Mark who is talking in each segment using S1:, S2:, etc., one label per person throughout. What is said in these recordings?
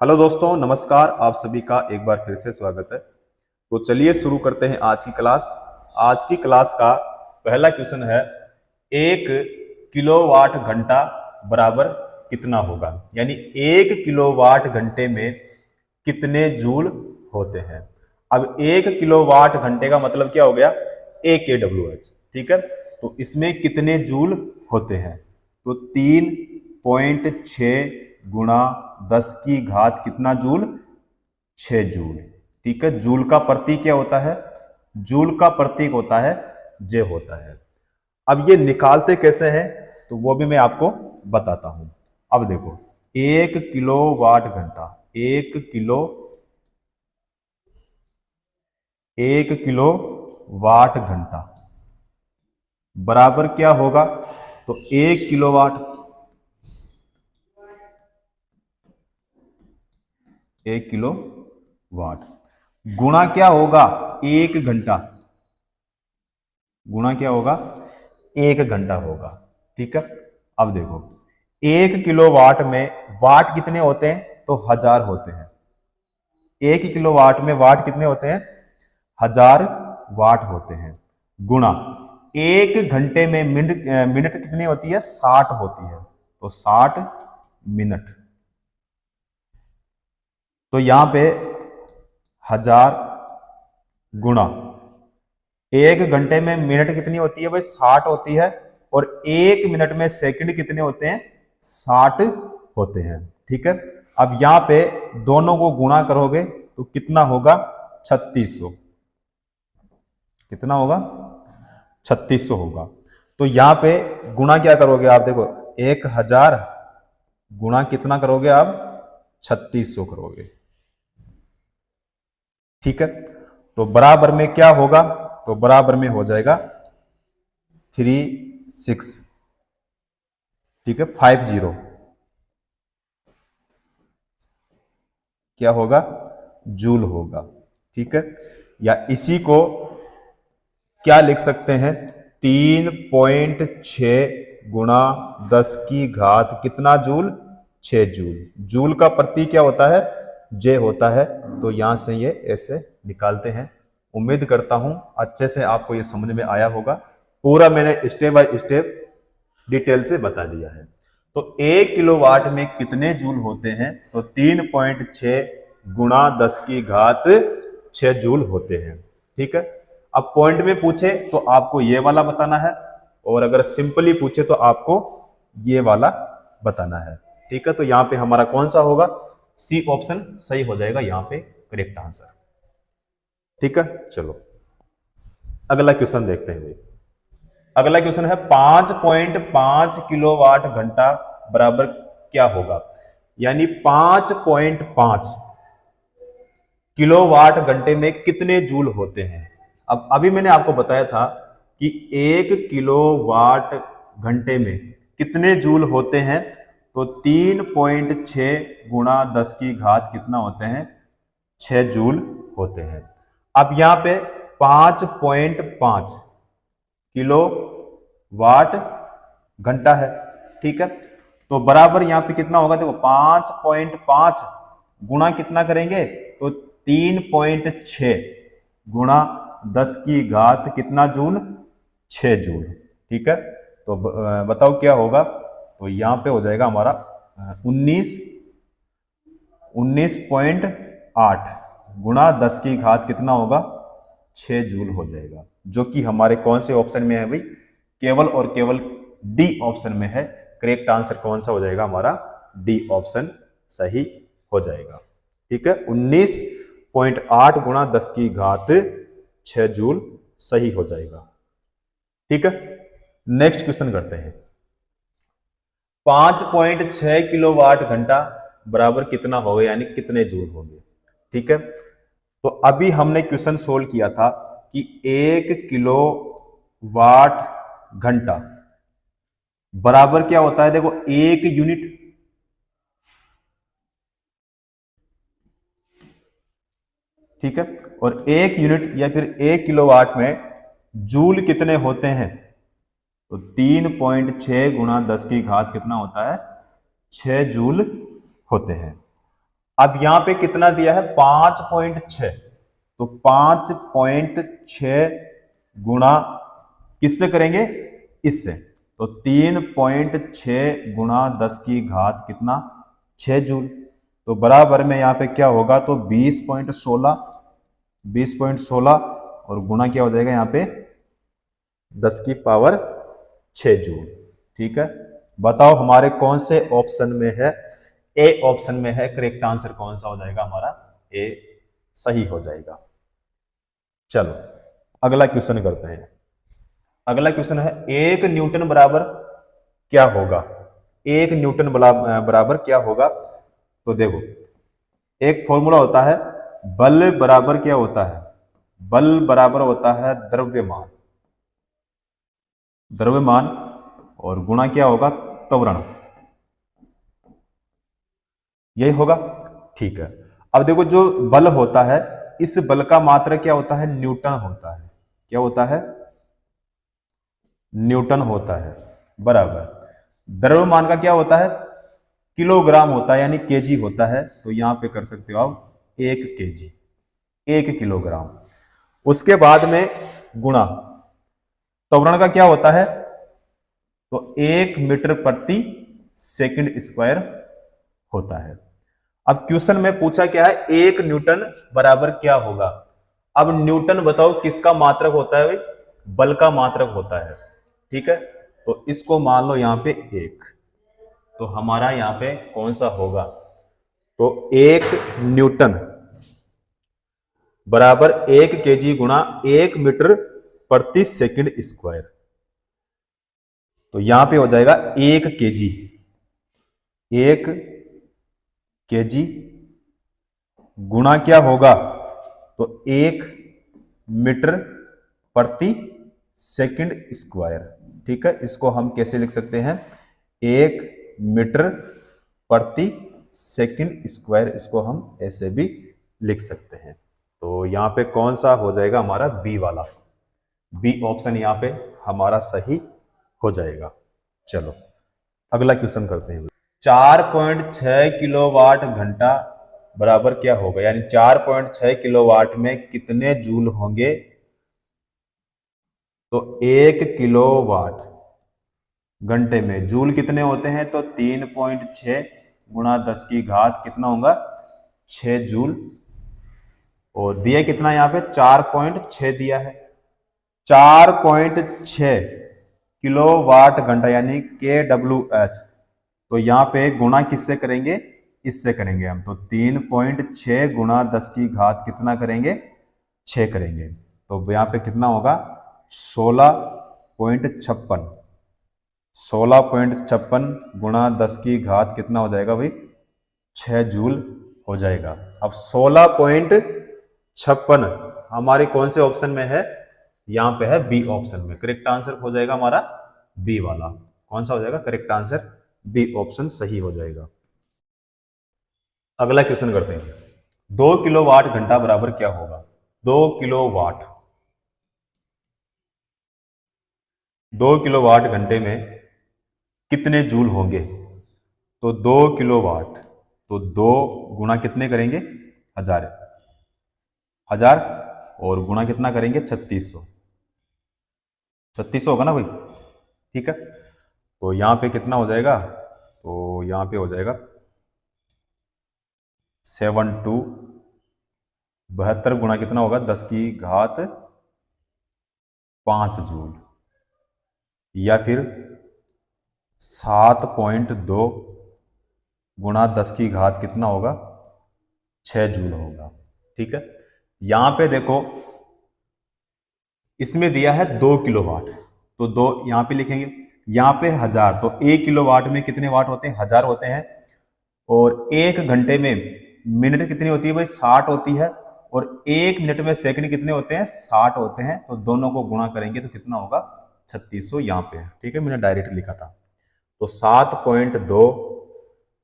S1: Hello दोस्तों, नमस्कार। आप सभी का एक बार फिर से स्वागत है। तो चलिए शुरू करते हैं आज की क्लास। आज की क्लास का पहला क्वेश्चन है, 1 किलोवाट घंटा बराबर कितना होगा। यानी 1 किलोवाट घंटे में कितने जूल होते हैं। अब 1 किलोवाट घंटे का मतलब क्या हो गया, 1 kWh। ठीक है, तो इसमें कितने जूल होते हैं, तो 3.6 गुणा 10 की घात कितना जूल, 6 जूल। ठीक है, जूल का प्रतीक क्या होता है, जूल का प्रतीक होता है जे होता है। अब ये निकालते कैसे हैं, तो वो भी मैं आपको बताता हूं। अब देखो, 1 किलोवाट घंटा, 1 किलो वाट घंटा बराबर क्या होगा, तो 1 किलोवाट, 1 किलोवाट गुणा क्या होगा, 1 घंटा, गुणा क्या होगा, 1 घंटा होगा। ठीक है, अब देखो 1 किलोवाट में वाट कितने होते हैं, तो 1000 होते हैं। 1 किलोवाट में वाट कितने होते हैं, 1000 वाट होते हैं। गुणा 1 घंटे में मिनट कितनी होती है, 60 होती है, तो 60 मिनट। तो यहां पे 1000 गुणा 1 घंटे में मिनट कितनी होती है भाई, 60 होती है। और 1 मिनट में सेकंड कितने होते हैं, 60 होते हैं। ठीक है, अब यहां पे दोनों को गुणा करोगे तो कितना होगा, 3600। कितना होगा, 3600 होगा। तो यहां पे गुणा क्या करोगे आप, देखो 1000 गुणा कितना करोगे आप, 3600 करोगे। ठीक है, तो बराबर में क्या होगा, तो बराबर में हो जाएगा 36। ठीक है, 50 क्या होगा, जूल होगा। ठीक है, या इसी को क्या लिख सकते हैं, 3.6 गुणा 10 की घात कितना जूल, 6 जूल। जूल का प्रतीक क्या होता है, जे होता है। तो यहां से ये ऐसे निकालते हैं। उम्मीद करता हूं अच्छे से आपको ये समझ में आया होगा। पूरा मैंने स्टेप बाय स्टेप डिटेल से बता दिया है। तो 1 किलोवाट में कितने जूल होते हैं, तो 3.6 गुणा 10 की घात 6 जूल होते हैं। ठीक है, अब पॉइंट में पूछे तो आपको ये वाला बताना है, और अगर सिंपली पूछे तो आपको ये वाला बताना है। ठीक है, तो यहां पे हमारा कौन सा होगा, सी ऑप्शन सही हो जाएगा यहां पे करेक्ट आंसर। ठीक है, चलो अगला क्वेश्चन देखते हैं। अगला क्वेश्चन है, 5.5 किलोवाट घंटा बराबर क्या होगा। यानी 5.5 किलोवाट घंटे में कितने जूल होते हैं। अब अभी मैंने आपको बताया था कि 1 किलोवाट घंटे में कितने जूल होते हैं, तो 3.6 गुणा 10 की घात कितना होते हैं, 6 जूल होते हैं। अब यहां पे 5.5 किलो वाट घंटा है। ठीक है, तो बराबर यहां पे कितना होगा, देखो 5.5 गुणा कितना करेंगे, तो 3.6 गुणा 10 की घात कितना जूल, 6 जूल। ठीक है, तो बताओ क्या होगा, तो यहां पे हो जाएगा हमारा 19.8 गुणा 10 की घात कितना होगा, 6 जूल हो जाएगा। जो कि हमारे कौन से ऑप्शन में है भाई, केवल और केवल डी ऑप्शन में है। करेक्ट आंसर कौन सा हो जाएगा हमारा, डी ऑप्शन सही हो जाएगा। ठीक है, 19.8 गुणा 10 की घात 6 जूल सही हो जाएगा। ठीक है, नेक्स्ट क्वेश्चन करते हैं। 5.6 किलोवाट घंटा बराबर कितना होगा, यानी कितने जूल होंगे। ठीक है, तो अभी हमने क्वेश्चन सोल्व किया था कि 1 किलोवाट घंटा बराबर क्या होता है, देखो 1 यूनिट। ठीक है, और 1 यूनिट या फिर 1 किलोवाट में जूल कितने होते हैं, तो 3.6 गुणा 10 की घात कितना होता है, 6 जूल होते हैं। अब यहां पे कितना दिया है 5.6, तो 5.6 गुणा किससे करेंगे, इससे, तो 3.6 गुणा 10 की घात कितना 6 जूल। तो बराबर में यहाँ पे क्या होगा, तो 20.16 और गुणा क्या हो जाएगा यहाँ पे 10 की पावर 6 जूल। ठीक है, बताओ हमारे कौन से ऑप्शन में है, ए ऑप्शन में है, करेक्ट आंसर कौन सा हो जाएगा हमारा, ए सही हो जाएगा। चलो अगला क्वेश्चन करते हैं। अगला क्वेश्चन है 1 न्यूटन बराबर क्या होगा, 1 न्यूटन बराबर क्या होगा। तो देखो एक फॉर्मूला होता है, बल बराबर क्या होता है, बल बराबर होता है द्रव्यमान, द्रव्यमान और गुणा क्या होगा त्वरण, यही होगा। ठीक है, अब देखो जो बल होता है, इस बल का मात्रक क्या होता है, न्यूटन होता है, क्या होता है, न्यूटन होता है, बराबर द्रव्यमान का क्या होता है, किलोग्राम होता है, यानी केजी होता है। तो यहां पे कर सकते हो आप 1 केजी, 1 किलोग्राम। उसके बाद में गुणा त्वरण का क्या होता है, तो 1 मीटर प्रति सेकंड स्क्वायर होता है। अब क्वेश्चन में पूछा क्या है, 1 न्यूटन बराबर क्या होगा। अब न्यूटन बताओ किसका मात्रक होता है भाई, बल का मात्रक होता है। ठीक है, तो इसको मान लो यहां पे 1, तो हमारा यहां पे कौन सा होगा, तो 1 न्यूटन बराबर 1 केजी गुणा 1 मीटर प्रति सेकंड स्क्वायर। तो यहां पे हो जाएगा 1 केजी, 1 केजी गुणा क्या होगा, तो 1 मीटर प्रति सेकंड स्क्वायर। ठीक है, इसको हम कैसे लिख सकते हैं, 1 मीटर प्रति सेकंड स्क्वायर, इसको हम ऐसे भी लिख सकते हैं। तो यहां पे कौन सा हो जाएगा हमारा, बी वाला, बी ऑप्शन यहां पे हमारा सही हो जाएगा। चलो अगला क्वेश्चन करते हैं। 4.6 किलोवाट घंटा बराबर क्या होगा, यानी 4.6 किलोवाट में कितने जूल होंगे। तो 1 किलोवाट घंटे में जूल कितने होते हैं, तो 3.6 गुणा 10 की घात कितना होगा 6 जूल। और दिया कितना यहाँ पे 4.6 दिया है, 4.6 किलोवाट घंटा यानी KWH। तो यहाँ पे गुणा किससे करेंगे, इससे करेंगे हम, तो 3.6 गुणा 10 की घात कितना करेंगे 6 करेंगे। तो यहाँ पे कितना होगा 16.56, 16.56 गुणा 10 की घात कितना हो जाएगा भाई 6 जूल हो जाएगा। अब 16.56 हमारे कौन से ऑप्शन में है, यहां पे है बी ऑप्शन में, करेक्ट आंसर हो जाएगा हमारा बी वाला। कौन सा हो जाएगा, करेक्ट आंसर बी ऑप्शन सही हो जाएगा। अगला क्वेश्चन करते हैं, 2 किलोवाट घंटा बराबर क्या होगा। 2 किलोवाट, 2 किलोवाट घंटे में कितने जूल होंगे। तो 2 किलोवाट, तो 2 गुणा कितने करेंगे 1000, 1000 और गुणा कितना करेंगे 3600, 3600 होगा ना भाई। ठीक है, तो यहां पे कितना हो जाएगा, तो यहां पे हो जाएगा 72 गुणा कितना होगा 10 की घात 5 जूल, या फिर 7.2 गुणा 10 की घात कितना होगा 6 जूल होगा। ठीक है, यहां पे देखो इसमें दिया है 2 किलोवाट, तो 2 यहां पे लिखेंगे, यहां पे 1000, तो 1 किलोवाट में कितने वाट होते हैं 1000 होते हैं। और 1 घंटे में मिनट कितनी होती है भाई 60 होती है, और 1 मिनट में सेकंड कितने होते हैं 60 होते हैं। तो दोनों को गुणा करेंगे तो कितना होगा 3600 यहाँ पे। ठीक है, मैंने डायरेक्ट लिखा था। तो 7.2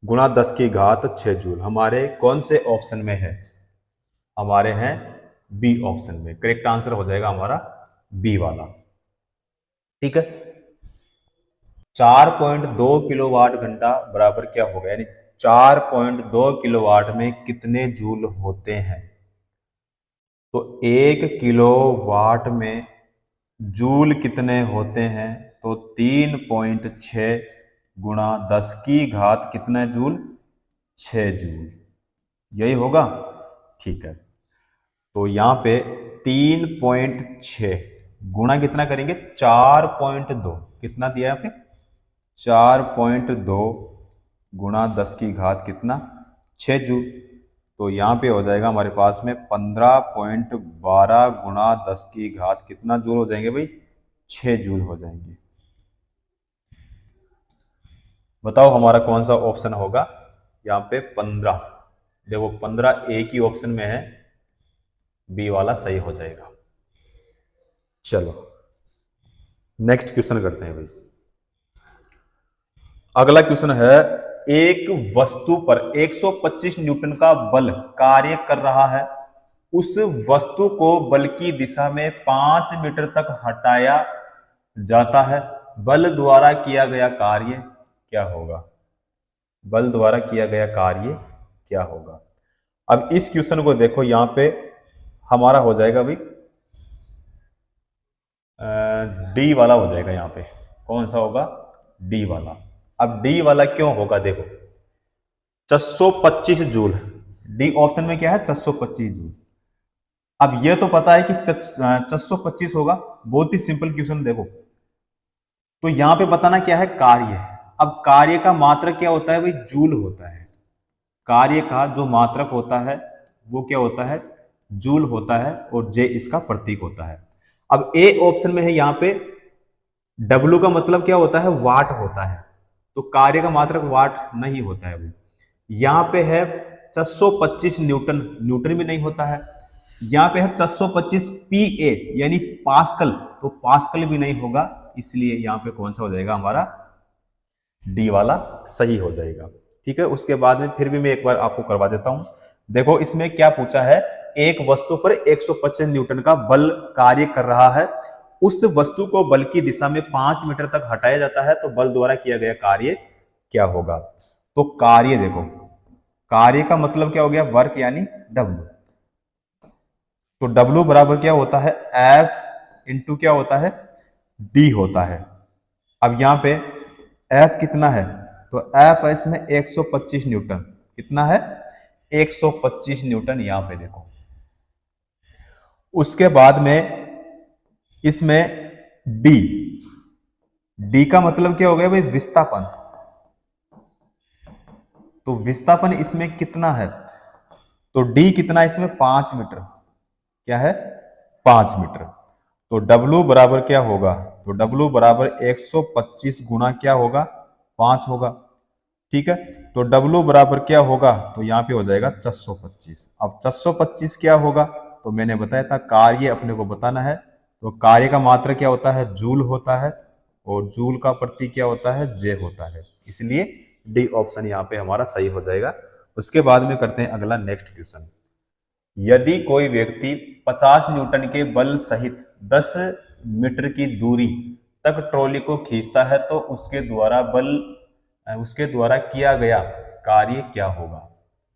S1: गुणा 10 की घात 6 जूल हमारे कौन से ऑप्शन में है, हमारे हैं बी ऑप्शन में, करेक्ट आंसर हो जाएगा हमारा बी वाला। ठीक है, 4.2 किलोवाट घंटा बराबर क्या होगा, यानी 4.2 किलोवाट में कितने जूल होते हैं? तो 1 किलोवाट में जूल कितने होते हैं? तो 3.6 गुणा 10 की घात कितना जूल? 6 जूल। यही होगा। ठीक है, तो यहां पे 3.6 गुणा कितना करेंगे? 4.2। कितना दिया यहाँ पे? 4.2 गुणा 10 की घात कितना? 6 जूल। तो यहाँ पे हो जाएगा हमारे पास में 15.12 गुणा 10 की घात कितना जूल हो जाएंगे भाई? 6 जूल हो जाएंगे। बताओ हमारा कौन सा ऑप्शन होगा यहाँ पे? 15। देखो 15 एक ही ऑप्शन में है, बी वाला सही हो जाएगा। चलो नेक्स्ट क्वेश्चन करते हैं भाई। अगला क्वेश्चन है, एक वस्तु पर 125 न्यूटन का बल कार्य कर रहा है। उस वस्तु को बल की दिशा में 5 मीटर तक हटाया जाता है। बल द्वारा किया गया कार्य क्या होगा? बल द्वारा किया गया कार्य क्या होगा? अब इस क्वेश्चन को देखो, यहां पे हमारा हो जाएगा भाई डी वाला हो जाएगा। यहाँ पे कौन सा होगा? डी वाला। अब डी वाला क्यों होगा? देखो 425 जूल, डी ऑप्शन में क्या है? 425 जूल। अब यह तो पता है कि 425 होगा, बहुत ही सिंपल क्वेश्चन। देखो तो यहां पे बताना क्या है? कार्य। अब कार्य का मात्रक क्या होता है भाई? जूल होता है। कार्य का जो मात्रक होता है वो क्या होता है? जूल होता है, और जे इसका प्रतीक होता है। अब ए ऑप्शन में है यहाँ पे W का मतलब क्या होता है? वाट होता है। तो कार्य का मात्रक वाट नहीं होता है वो। यहाँ पे है 425 न्यूटन, न्यूटन भी नहीं होता है। यहाँ पे है 425 PA यानी पास्कल, तो पास्कल भी नहीं होगा। इसलिए यहाँ पे कौन सा हो जाएगा हमारा? डी वाला सही हो जाएगा। ठीक है, उसके बाद में फिर भी मैं एक बार आपको करवा देता हूं। देखो इसमें क्या पूछा है? एक वस्तु पर 125 न्यूटन का बल कार्य कर रहा है। उस वस्तु को बल की दिशा में 5 मीटर तक हटाया जाता है, तो बल द्वारा किया गया कार्य क्या होगा? तो कार्य देखो, कार्य का मतलब क्या हो गया? वर्क यानी W। तो W बराबर क्या होता है? F इंटू क्या होता है? D होता है। अब यहां पे F कितना है? तो F है इसमें 125 न्यूटन। कितना है? 125 न्यूटन यहां पे देखो। उसके बाद में इसमें D, D का मतलब क्या हो गया भाई? विस्थापन। तो विस्थापन इसमें कितना है? तो D कितना है इसमें? 5 मीटर। क्या है? 5 मीटर। तो W बराबर क्या होगा? तो W बराबर 125 गुना क्या होगा? 5 होगा। ठीक है, तो W बराबर क्या होगा? तो यहाँ पे हो जाएगा 425। अब 425 क्या होगा? तो मैंने बताया था कार्य अपने को बताना है। तो कार्य का मात्रा क्या होता है? जूल होता है, और जूल का प्रतीक क्या होता है? जे होता है। इसलिए डी ऑप्शन यहाँ पे हमारा सही हो जाएगा। उसके बाद में करते हैं अगला नेक्स्ट क्वेश्चन। यदि कोई व्यक्ति 50 न्यूटन के बल सहित 10 मीटर की दूरी तक ट्रॉली को खींचता है, तो उसके द्वारा किया गया कार्य क्या होगा?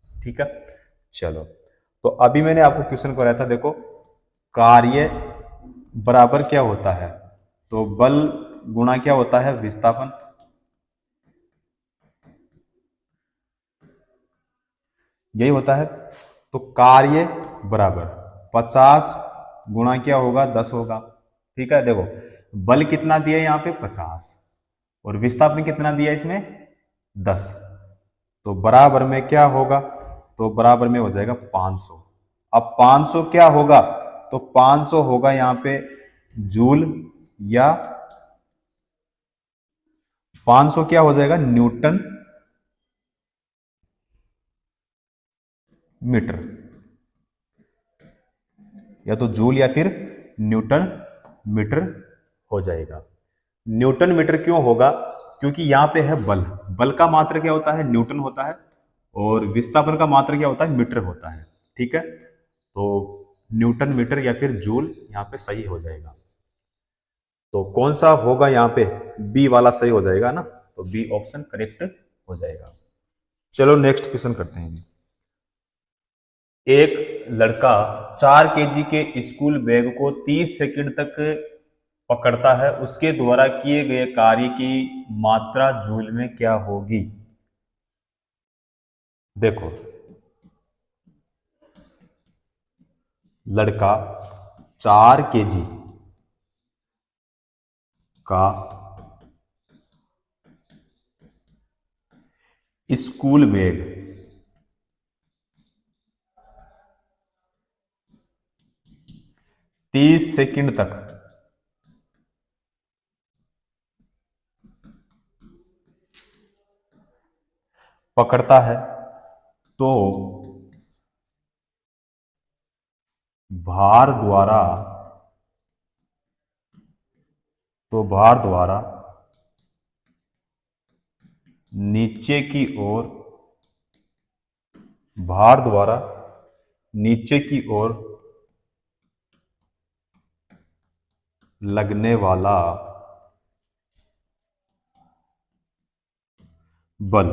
S1: ठीक है, चलो तो अभी मैंने आपको क्वेश्चन कराया था। देखो कार्य बराबर क्या होता है? तो बल गुणा क्या होता है? विस्थापन। यही होता है। तो कार्य बराबर 50 गुणा क्या होगा? 10 होगा। ठीक है, देखो बल कितना दिया है यहाँ पे? 50, और विस्थापन कितना दिया है इसमें? 10। तो बराबर में क्या होगा? तो बराबर में हो जाएगा 500। अब 500 क्या होगा? तो 500 होगा यहाँ पे जूल, या 500 क्या हो जाएगा? न्यूटन मीटर, या तो जूल या फिर न्यूटन मीटर हो जाएगा। न्यूटन मीटर क्यों होगा? क्योंकि यहां पे है बल, बल का मात्रा क्या होता है? न्यूटन होता है, और विस्थापन का मात्रा क्या होता है? मीटर होता है। ठीक है, तो न्यूटन मीटर या फिर जूल यहां पे सही हो जाएगा। तो कौन सा होगा यहाँ पे? बी वाला सही हो जाएगा ना, तो बी ऑप्शन करेक्ट हो जाएगा। चलो नेक्स्ट क्वेश्चन करते हैं। एक लड़का 4 केजी के स्कूल बैग को 30 सेकंड तक पकड़ता है, उसके द्वारा किए गए कार्य की मात्रा जूल में क्या होगी? देखो, लड़का 4 केजी का स्कूल बैग 30 सेकंड तक पकड़ता है, तो भार द्वारा नीचे की ओर लगने वाला बल,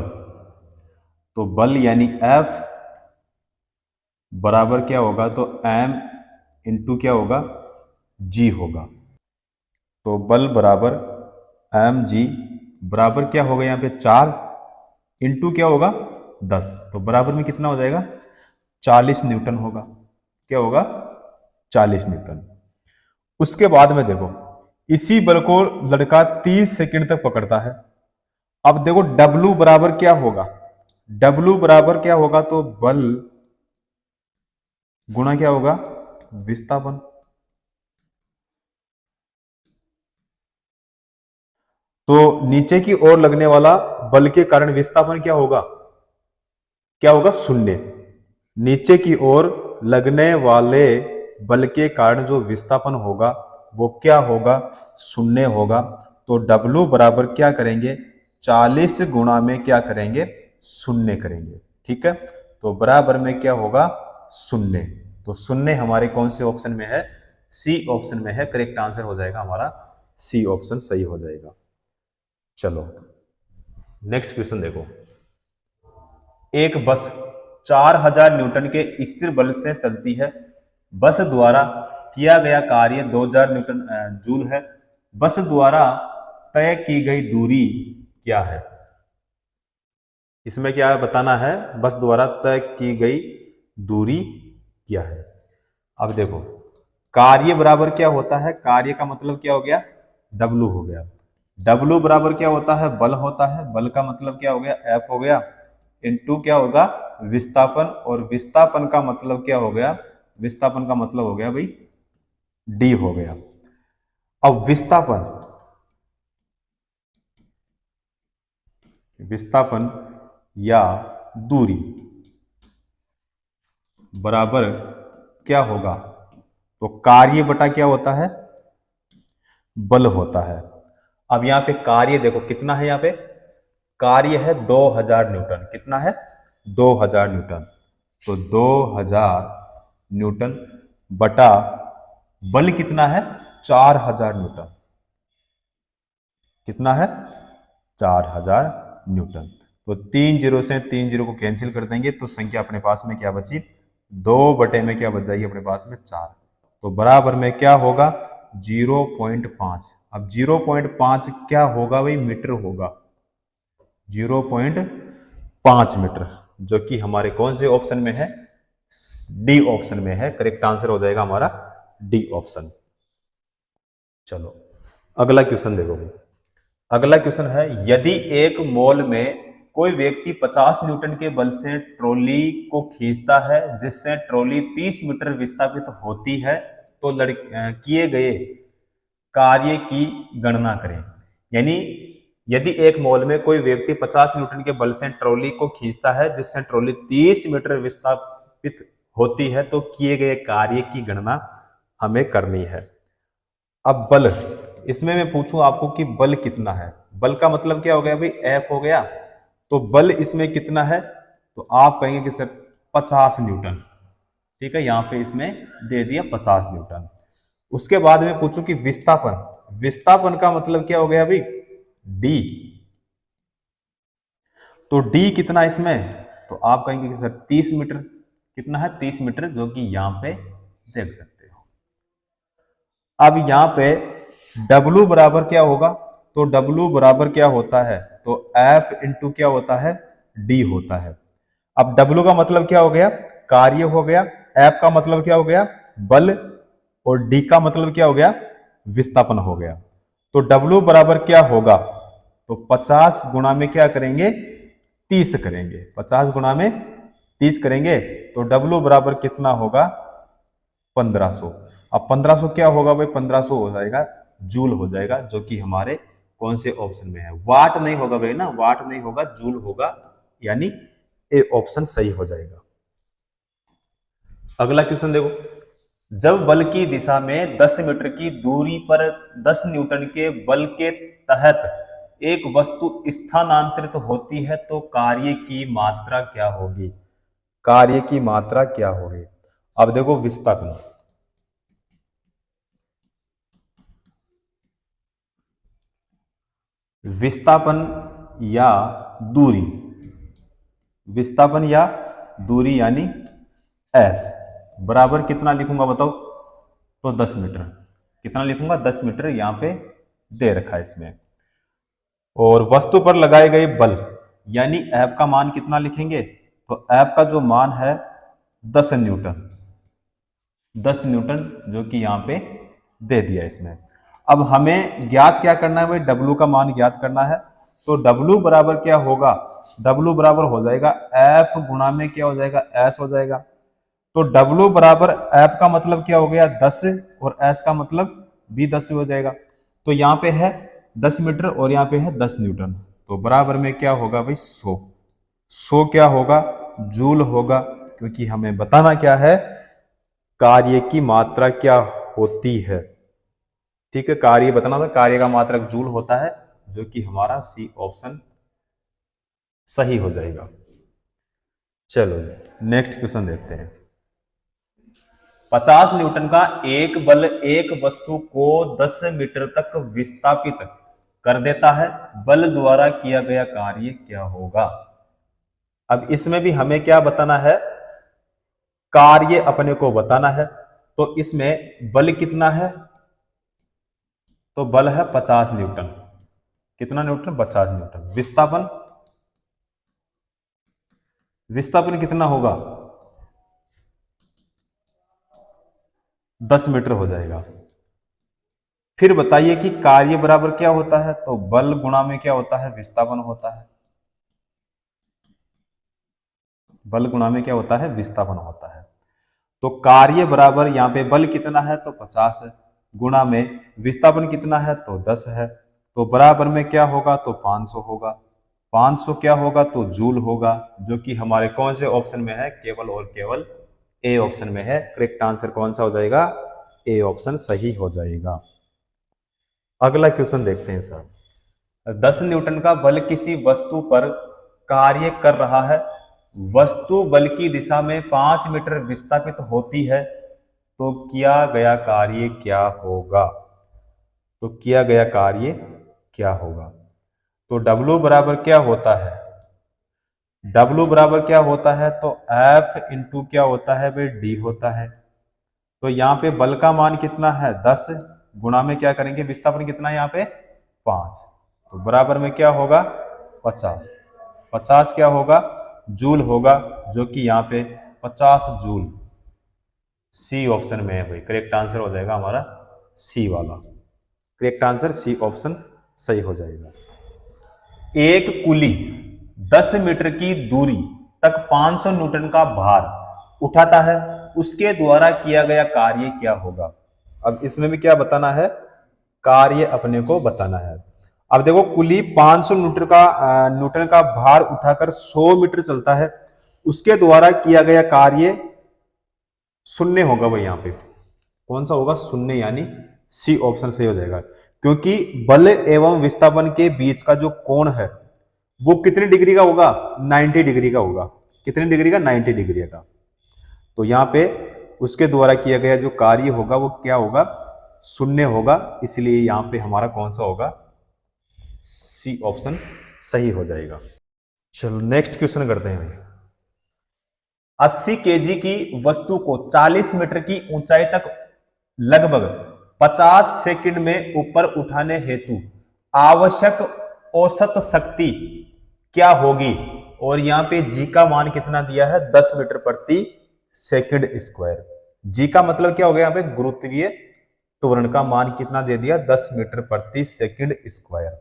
S1: तो बल यानी F बराबर क्या होगा? तो M इंटू क्या होगा? G होगा। तो बल बराबर mg बराबर क्या होगा? यहाँ पे 4 इंटू क्या होगा? 10, तो बराबर में कितना हो जाएगा? 40 न्यूटन होगा। क्या होगा? 40 न्यूटन। उसके बाद में देखो, इसी बल को लड़का 30 सेकंड तक पकड़ता है। अब देखो W बराबर क्या होगा? W बराबर क्या होगा? तो बल गुणा क्या होगा? विस्थापन। तो नीचे की ओर लगने वाला बल के कारण विस्थापन क्या होगा? क्या होगा? शून्य। नीचे की ओर लगने वाले बल के कारण जो विस्थापन होगा वो क्या होगा? शून्य होगा। तो W बराबर क्या करेंगे? 40 गुणा में क्या करेंगे? शून्य करेंगे। ठीक है, तो बराबर में क्या होगा? शून्य। तो शून्य हमारे कौन से ऑप्शन में है? सी ऑप्शन में है। करेक्ट आंसर हो जाएगा हमारा सी ऑप्शन सही हो जाएगा। चलो नेक्स्ट क्वेश्चन देखो, एक बस 4000 न्यूटन के स्थिर बल से चलती है। बस द्वारा किया गया कार्य 2000 न्यूटन जूल है। बस द्वारा तय की गई दूरी क्या है? इसमें क्या बताना है? बस द्वारा तय की गई दूरी क्या है? अब देखो, कार्य बराबर क्या होता है? कार्य का मतलब क्या हो गया? W हो गया। W बराबर क्या होता है? बल होता है। बल का मतलब क्या हो गया? F हो गया। इनटू क्या होगा? विस्थापन। और विस्थापन का मतलब क्या हो गया? विस्थापन का मतलब हो गया भाई D हो गया। अब विस्थापन या दूरी बराबर क्या होगा? तो कार्य बटा क्या होता है? बल होता है। अब यहां पे कार्य देखो कितना है? यहां पे कार्य है 2000 न्यूटन। कितना है? 2000 न्यूटन। तो 2000 न्यूटन बटा बल कितना है? 4000 न्यूटन। कितना है? 4000 न्यूटन। तो 3 जीरो से 3 जीरो को कैंसिल कर देंगे तो संख्या अपने पास में क्या बची? 2 बटे में क्या बच जाएगी अपने पास में? 4। तो बराबर में क्या होगा? 0.5। अब 0.5 क्या होगा भाई? मीटर होगा। 0.5 मीटर, जो कि हमारे कौन से ऑप्शन में है? डी ऑप्शन में है। करेक्ट आंसर हो जाएगा हमारा डी ऑप्शन। चलो अगला क्वेश्चन देखो। अगला क्वेश्चन है, यदि एक मॉल में कोई व्यक्ति 50 न्यूटन के बल से ट्रॉली को खींचता है जिससे ट्रॉली 30 मीटर विस्थापित होती है, तो किए गए कार्य की गणना करें। यानी यदि एक मॉल में कोई व्यक्ति 50 न्यूटन के बल से ट्रॉली को खींचता है जिससे ट्रॉली 30 मीटर विस्थापित होती है, तो किए गए कार्य की गणना हमें करनी है। अब बल, इसमें मैं पूछूं आपको कि बल कितना है? बल का मतलब क्या हो गया भाई? F हो गया। तो बल इसमें कितना है? तो आप कहेंगे कि सर 50 न्यूटन। ठीक है, यहां पे इसमें दे दिया 50 न्यूटन। उसके बाद में पूछूं कि विस्थापन का मतलब क्या हो गया भाई? D। तो डी कितना इसमें, तो आप कहेंगे कि सर 30 मीटर, कितना है 30 मीटर, जो कि यहां पे देख सकते हो। अब यहां पे W बराबर क्या होगा, तो W बराबर क्या होता है, तो F इंटू क्या होता है, D होता है। अब W का मतलब क्या हो गया, कार्य हो गया, F का मतलब क्या हो गया, बल, और D का मतलब क्या हो गया, विस्थापन हो गया। तो W बराबर क्या होगा, तो 50 गुणा में क्या करेंगे, 30 करेंगे, 50 गुणा में 30 करेंगे, तो W बराबर कितना होगा, 1500। अब 1500 क्या होगा भाई, 1500 हो जाएगा जूल हो जाएगा, जो कि हमारे कौन से ऑप्शन में है, वाट नहीं होगा भाई ना, वाट नहीं होगा, जूल होगा, यानी ए ऑप्शन सही हो जाएगा। अगला क्वेश्चन देखो, जब बल की दिशा में 10 मीटर की दूरी पर 10 न्यूटन के बल के तहत एक वस्तु स्थानांतरित होती है तो कार्य की मात्रा क्या होगी, कार्य की मात्रा क्या होगी। अब देखो विस्थापन, विस्थापन या दूरी, विस्थापन या दूरी यानी एस बराबर कितना लिखूंगा बताओ, तो 10 मीटर, कितना लिखूंगा, 10 मीटर यहां पे दे रखा है इसमें। और वस्तु पर लगाए गए बल यानी F का मान कितना लिखेंगे, तो F का जो मान है 10 न्यूटन, 10 न्यूटन, जो कि यहां पे दे दिया इसमें। अब हमें ज्ञात क्या करना है भाई, W का मान ज्ञात करना है। तो W बराबर क्या होगा, W बराबर हो जाएगा F गुणा में क्या हो जाएगा, S हो जाएगा। तो W बराबर F का मतलब क्या हो गया 10, और S का मतलब भी 10 हो जाएगा। तो यहाँ पे है 10 मीटर और यहाँ पे है 10 न्यूटन, तो बराबर में क्या होगा भाई 100, 100 क्या होगा, जूल होगा, क्योंकि हमें बताना क्या है, कार्य की मात्रा क्या होती है। ठीक है, कार्य बताना था, कार्य का मात्रक जूल होता है, जो कि हमारा सी ऑप्शन सही हो जाएगा। चलो नेक्स्ट क्वेश्चन देखते हैं। 50 न्यूटन का एक बल एक वस्तु को 10 मीटर तक विस्थापित कर देता है, बल द्वारा किया गया कार्य क्या होगा। अब इसमें भी हमें क्या बताना है, कार्य अपने को बताना है। तो इसमें बल कितना है, तो बल है 50 न्यूटन, कितना न्यूटन, 50 न्यूटन। विस्थापन, विस्थापन कितना होगा, 10 मीटर हो जाएगा। फिर बताइए कि कार्य बराबर क्या होता है, तो बल गुणा में क्या होता है, विस्थापन होता है, बल गुणा में क्या होता है, विस्थापन होता है। तो कार्य बराबर यहाँ पे बल कितना है, तो 50 है, गुणा में विस्थापन कितना है, तो 10 है, तो बराबर में क्या होगा, तो 500 होगा। 500 क्या होगा, तो जूल होगा, जो कि हमारे कौन से ऑप्शन में है, केवल और केवल ए ऑप्शन में है। करेक्ट आंसर कौन सा हो जाएगा, ए ऑप्शन सही हो जाएगा। अगला क्वेश्चन देखते हैं सर। 10 न्यूटन का बल किसी वस्तु पर कार्य कर रहा है, वस्तु बल की दिशा में 5 मीटर विस्थापित होती है, तो किया गया कार्य क्या होगा, तो किया गया कार्य क्या होगा। तो W बराबर क्या होता है, W बराबर क्या होता है, तो F इंटू क्या होता है भाई, D होता है। तो यहाँ पे बल का मान कितना है 10, गुणा में क्या करेंगे, विस्थापन कितना है यहाँ पे 5, तो बराबर में क्या होगा 50, 50 क्या होगा, जूल होगा, जो कि यहाँ पे 50 जूल सी ऑप्शन में है भाई। करेक्ट आंसर हो जाएगा हमारा सी वाला, करेक्ट आंसर सी ऑप्शन सही हो जाएगा। एक कुली 10 मीटर की दूरी तक 500 न्यूटन का भार उठाता है, उसके द्वारा किया गया कार्य क्या होगा। अब इसमें भी क्या बताना है, कार्य अपने को बताना है। अब देखो कुली 500 न्यूटन का भार उठाकर 100 मीटर चलता है, उसके द्वारा किया गया कार्य शून्य होगा भाई। यहाँ पे कौन सा होगा, शून्य, यानी सी ऑप्शन सही हो जाएगा, क्योंकि बल एवं विस्थापन के बीच का जो कोण है वो कितनी डिग्री का होगा, 90 डिग्री का होगा। कितनी डिग्री का, 90 डिग्री का। तो यहाँ पे उसके द्वारा किया गया जो कार्य होगा वो क्या होगा, शून्य होगा, इसलिए यहाँ पे हमारा कौन सा होगा, सी ऑप्शन सही हो जाएगा। चलो नेक्स्ट क्वेश्चन करते हैं भाई। 80 केजी की वस्तु को 40 मीटर की ऊंचाई तक लगभग 50 सेकंड में ऊपर उठाने हेतु आवश्यक औसत शक्ति क्या होगी? और यहां पे जी का मान कितना दिया है? 10 मीटर प्रति सेकंड स्क्वायर। जी का मतलब क्या हो गया? यहां पे गुरुत्वीय त्वरण का मान कितना दे दिया? 10 मीटर प्रति सेकंड स्क्वायर।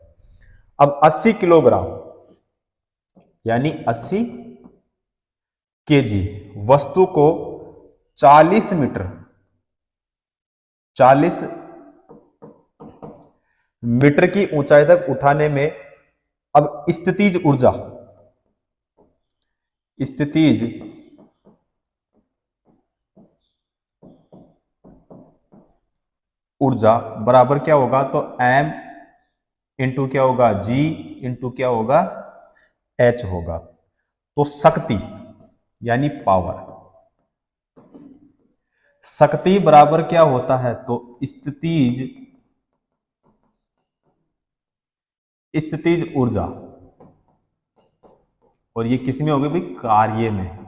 S1: अब 80 किलोग्राम यानी 80 केजी वस्तु को 40 मीटर की ऊंचाई तक उठाने में अब स्थितिज ऊर्जा बराबर क्या होगा? तो m इंटू क्या होगा? g इंटू क्या होगा? h होगा। तो शक्ति यानी पावर, शक्ति बराबर क्या होता है? तो स्थितिज ऊर्जा, और ये किस में होगी भाई? कार्य में।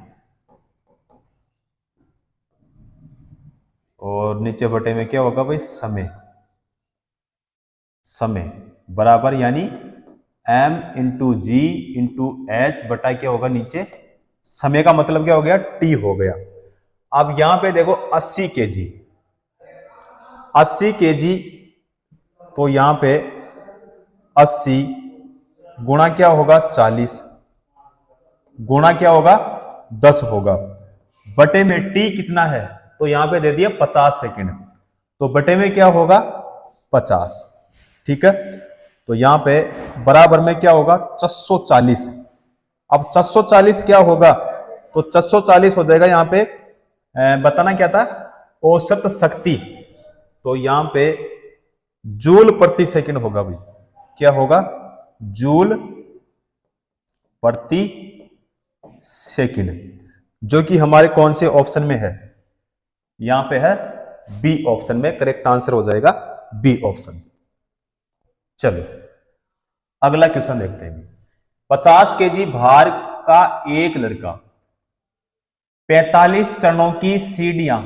S1: और नीचे बटे में क्या होगा भाई? समय बराबर यानी m इंटू जी इंटू एच बटा क्या होगा? नीचे समय का मतलब क्या हो गया? t हो गया। अब यहां पे देखो 80 केजी, तो यहां पे 80 गुणा क्या होगा? 40 गुणा क्या होगा? 10 होगा। बटे में t कितना है? तो यहां पे दे दिया 50 सेकंड, तो बटे में क्या होगा? 50। ठीक है, तो यहां पे बराबर में क्या होगा? 440। अब 440 क्या होगा? तो 440 हो जाएगा यहां पे बताना क्या था? औसत शक्ति। तो यहां पे जूल प्रति सेकंड होगा भाई। क्या होगा? जूल प्रति सेकंड, जो कि हमारे कौन से ऑप्शन में है? यहां पे है बी ऑप्शन में। करेक्ट आंसर हो जाएगा बी ऑप्शन। चलो अगला क्वेश्चन देखते हैं। 50 केजी भार का एक लड़का 45 चरणों की सीढ़ियां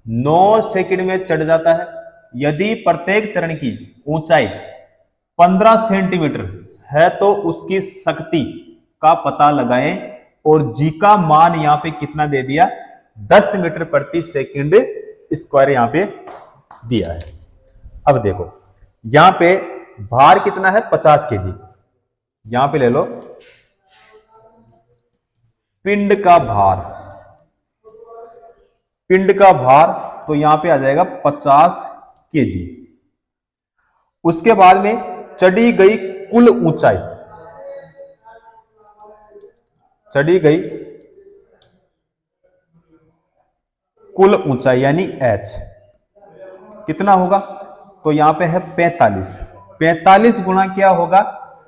S1: 9 सेकंड में चढ़ जाता है। यदि प्रत्येक चरण की ऊंचाई 15 सेंटीमीटर है तो उसकी शक्ति का पता लगाएं। और जी का मान यहां पे कितना दे दिया? 10 मीटर प्रति सेकंड स्क्वायर यहां पे दिया है। अब देखो यहां पे भार कितना है? 50 केजी। यहां पे ले लो पिंड का भार, तो यहां पे आ जाएगा 50 केजी। उसके बाद में चढ़ी गई कुल ऊंचाई, यानी h कितना होगा? तो यहां पे है 45 गुना क्या होगा?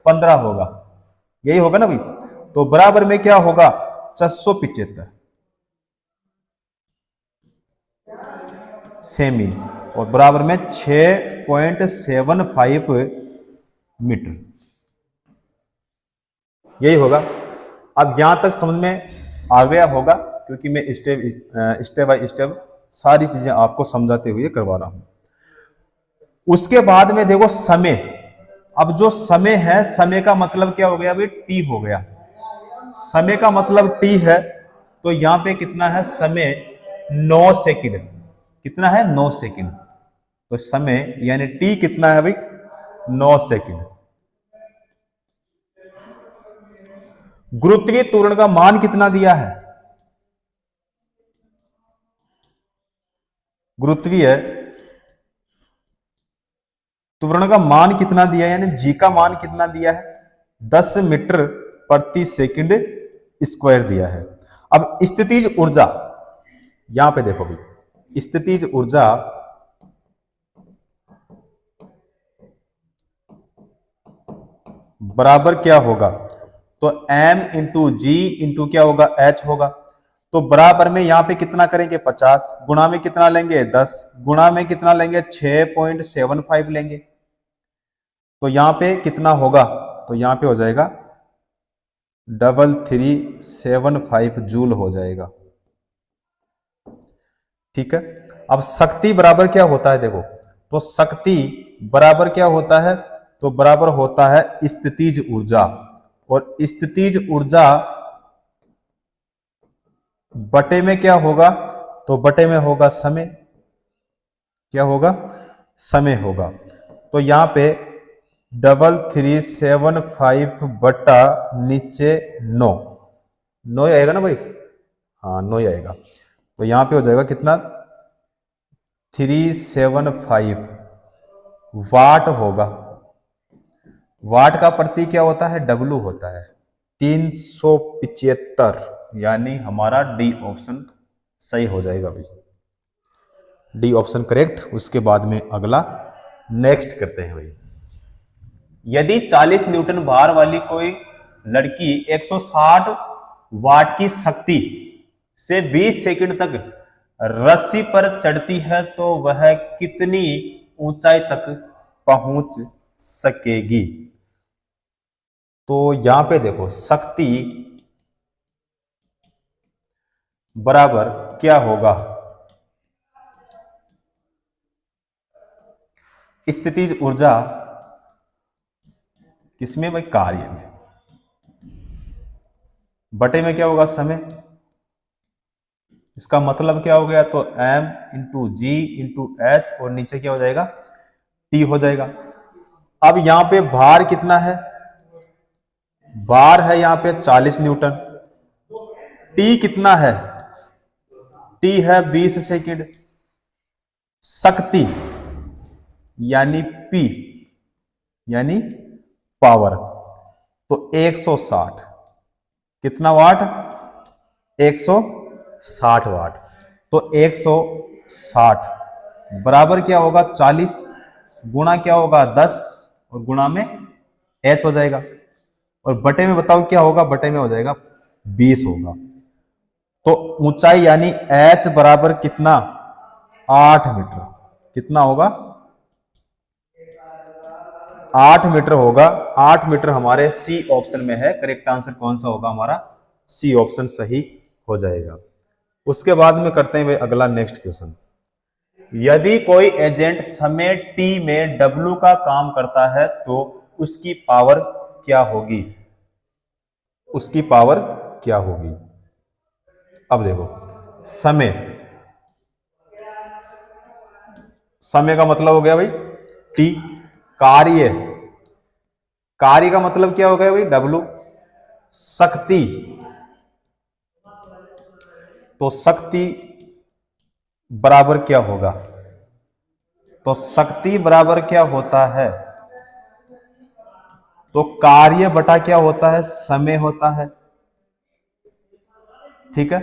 S1: 15 होगा। यही होगा ना भाई। तो बराबर में क्या होगा? 475 सेमी, और बराबर में 6.75 मीटर। यही होगा। अब यहां तक समझ में आ गया होगा, क्योंकि मैं स्टेप बाय स्टेप सारी चीजें आपको समझाते हुए करवा रहा हूं। उसके बाद में देखो समय। अब जो समय है, समय का मतलब क्या हो गया भाई? टी हो गया। समय का मतलब टी है, तो यहां पे कितना है? समय 9 सेकंड। कितना है? 9 सेकंड। तो समय यानी टी कितना है भाई? 9 सेकंड। गुरुत्वीय त्वरण का मान कितना दिया है? गुरुत्वीय त्वरण का मान कितना दिया है? यानी जी का मान कितना दिया है? 10 मीटर प्रति सेकंड स्क्वायर दिया है। अब स्थितिज ऊर्जा, यहां पे देखो भाई, स्थितिज ऊर्जा बराबर क्या होगा? तो m इंटू जी इंटू क्या होगा? h होगा। तो बराबर में यहां पे कितना करेंगे? 50 गुणा में कितना लेंगे? 10 गुणा में कितना लेंगे? 6.75 लेंगे। तो यहां पे कितना होगा? तो यहां पे हो जाएगा 1375 जूल हो जाएगा। ठीक है। अब शक्ति बराबर क्या होता है, देखो तो शक्ति बराबर क्या होता है, तो बराबर होता है स्थितिज ऊर्जा, और स्थितिज ऊर्जा बटे में क्या होगा, तो बटे में होगा समय, क्या होगा, समय होगा। तो यहां पे 3375 बटा नीचे 9, 9 आएगा ना भाई, हाँ 9 आएगा। तो यहां पे हो जाएगा कितना, 375 वाट होगा। वाट का प्रतीक क्या होता है, डब्लू होता है, 375, यानी हमारा डी ऑप्शन सही हो जाएगा भाई, डी ऑप्शन करेक्ट। उसके बाद में अगला नेक्स्ट करते हैं भाई। यदि 40 न्यूटन भार वाली कोई लड़की 160 वाट की शक्ति से 20 सेकंड तक रस्सी पर चढ़ती है तो वह कितनी ऊंचाई तक पहुंच सकेगी। तो यहां पे देखो शक्ति बराबर क्या होगा, स्थितिज ऊर्जा किसमें भाई, कार्य में, बटे में क्या होगा, समय। इसका मतलब क्या हो गया, तो m इंटू जी इंटू एच, और नीचे क्या हो जाएगा, t हो जाएगा। अब यहां पे भार कितना है, भार है यहां पे 40 न्यूटन, t कितना है, t है 20 सेकंड, शक्ति यानी p यानी पावर, तो 160 कितना वाट, 160 वाट। तो 160 बराबर क्या होगा, 40 गुणा क्या होगा 10, और गुणा में h हो जाएगा, और बटे में बताओ क्या होगा, बटे में हो जाएगा 20 होगा। तो ऊंचाई यानी h बराबर कितना, 8 मीटर, कितना होगा, 8 मीटर होगा। 8 मीटर हमारे सी ऑप्शन में है, करेक्ट आंसर कौन सा होगा हमारा, सी ऑप्शन सही हो जाएगा। उसके बाद में करते हैं भाई अगला नेक्स्ट क्वेश्चन। यदि कोई एजेंट समय t में W का काम करता है तो उसकी पावर क्या होगी, उसकी पावर क्या होगी। अब देखो समय, समय का मतलब हो गया भाई t, कार्य, कार्य का मतलब क्या हो गया भाई W, शक्ति, तो शक्ति बराबर क्या होगा, तो शक्ति बराबर क्या होता है, तो कार्य बटा क्या होता है, समय होता है। ठीक है।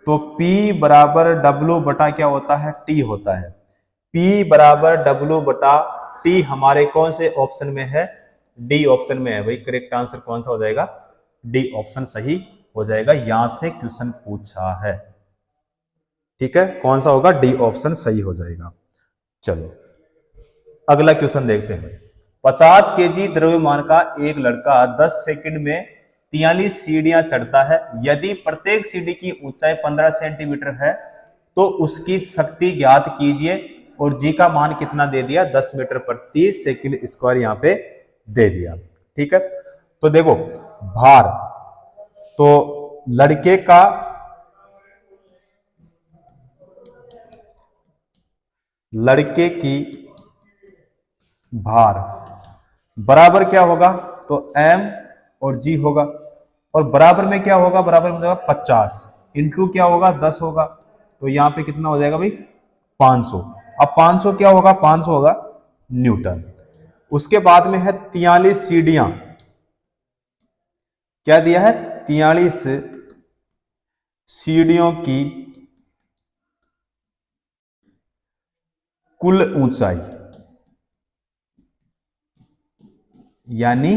S1: तो P बराबर W बटा क्या होता है, T होता है। P बराबर W बटा T हमारे कौन से ऑप्शन में है, डी ऑप्शन में है भाई। करेक्ट आंसर कौन सा हो जाएगा, डी ऑप्शन सही हो जाएगा, यहां से क्वेश्चन पूछा है। ठीक है, कौन सा होगा, डी ऑप्शन सही हो जाएगा। चलो अगला क्वेश्चन देखते हैं। 50 केजी द्रव्यमान का एक लड़का 10 सेकंड में 43 सीढ़ियां चढ़ता है। यदि प्रत्येक सीढ़ी की ऊंचाई 15 सेंटीमीटर है तो उसकी शक्ति ज्ञात कीजिए, और जी का मान कितना दे दिया, 10 मीटर प्रति सेकंड स्क्वायर यहां पे दे दिया। ठीक है। तो देखो भार, तो लड़के का लड़के की भार बराबर क्या होगा, तो m और g होगा, और बराबर में क्या होगा, बराबर में होगा 50 इंटू क्या होगा 10 होगा, तो यहां पे कितना हो जाएगा भाई 500। अब 500 क्या होगा, 500 होगा न्यूटन। उसके बाद में है 43 सीढ़ियां, क्या दिया है, 43 सीढ़ियों की कुल ऊंचाई यानी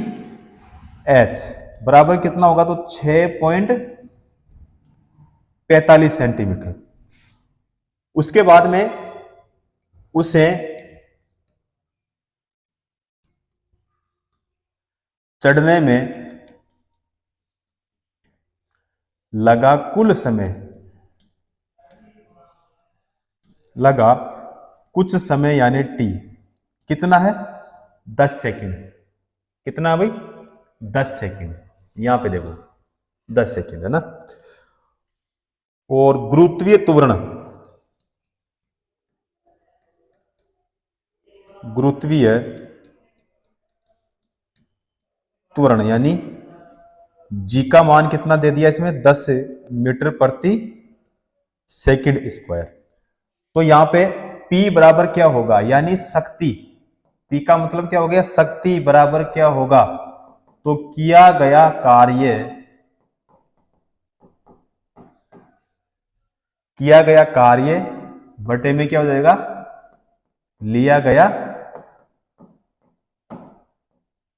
S1: h बराबर कितना होगा, तो 6.45 सेंटीमीटर। उसके बाद में उसे चढ़ने में लगा कुल समय, लगा कुछ समय यानी टी कितना है 10 सेकंड। कितना भाई 10 सेकंड। यहां पे देखो 10 सेकंड है ना। और गुरुत्वीय त्वरण, गुरुत्वीय त्वरण यानी जी का मान कितना दे दिया इसमें 10 मीटर प्रति सेकंड स्क्वायर। तो यहां पे P बराबर क्या होगा यानी शक्ति, P का मतलब क्या हो गया शक्ति बराबर क्या होगा तो किया गया कार्य, किया गया कार्य बटे में क्या हो जाएगा लिया गया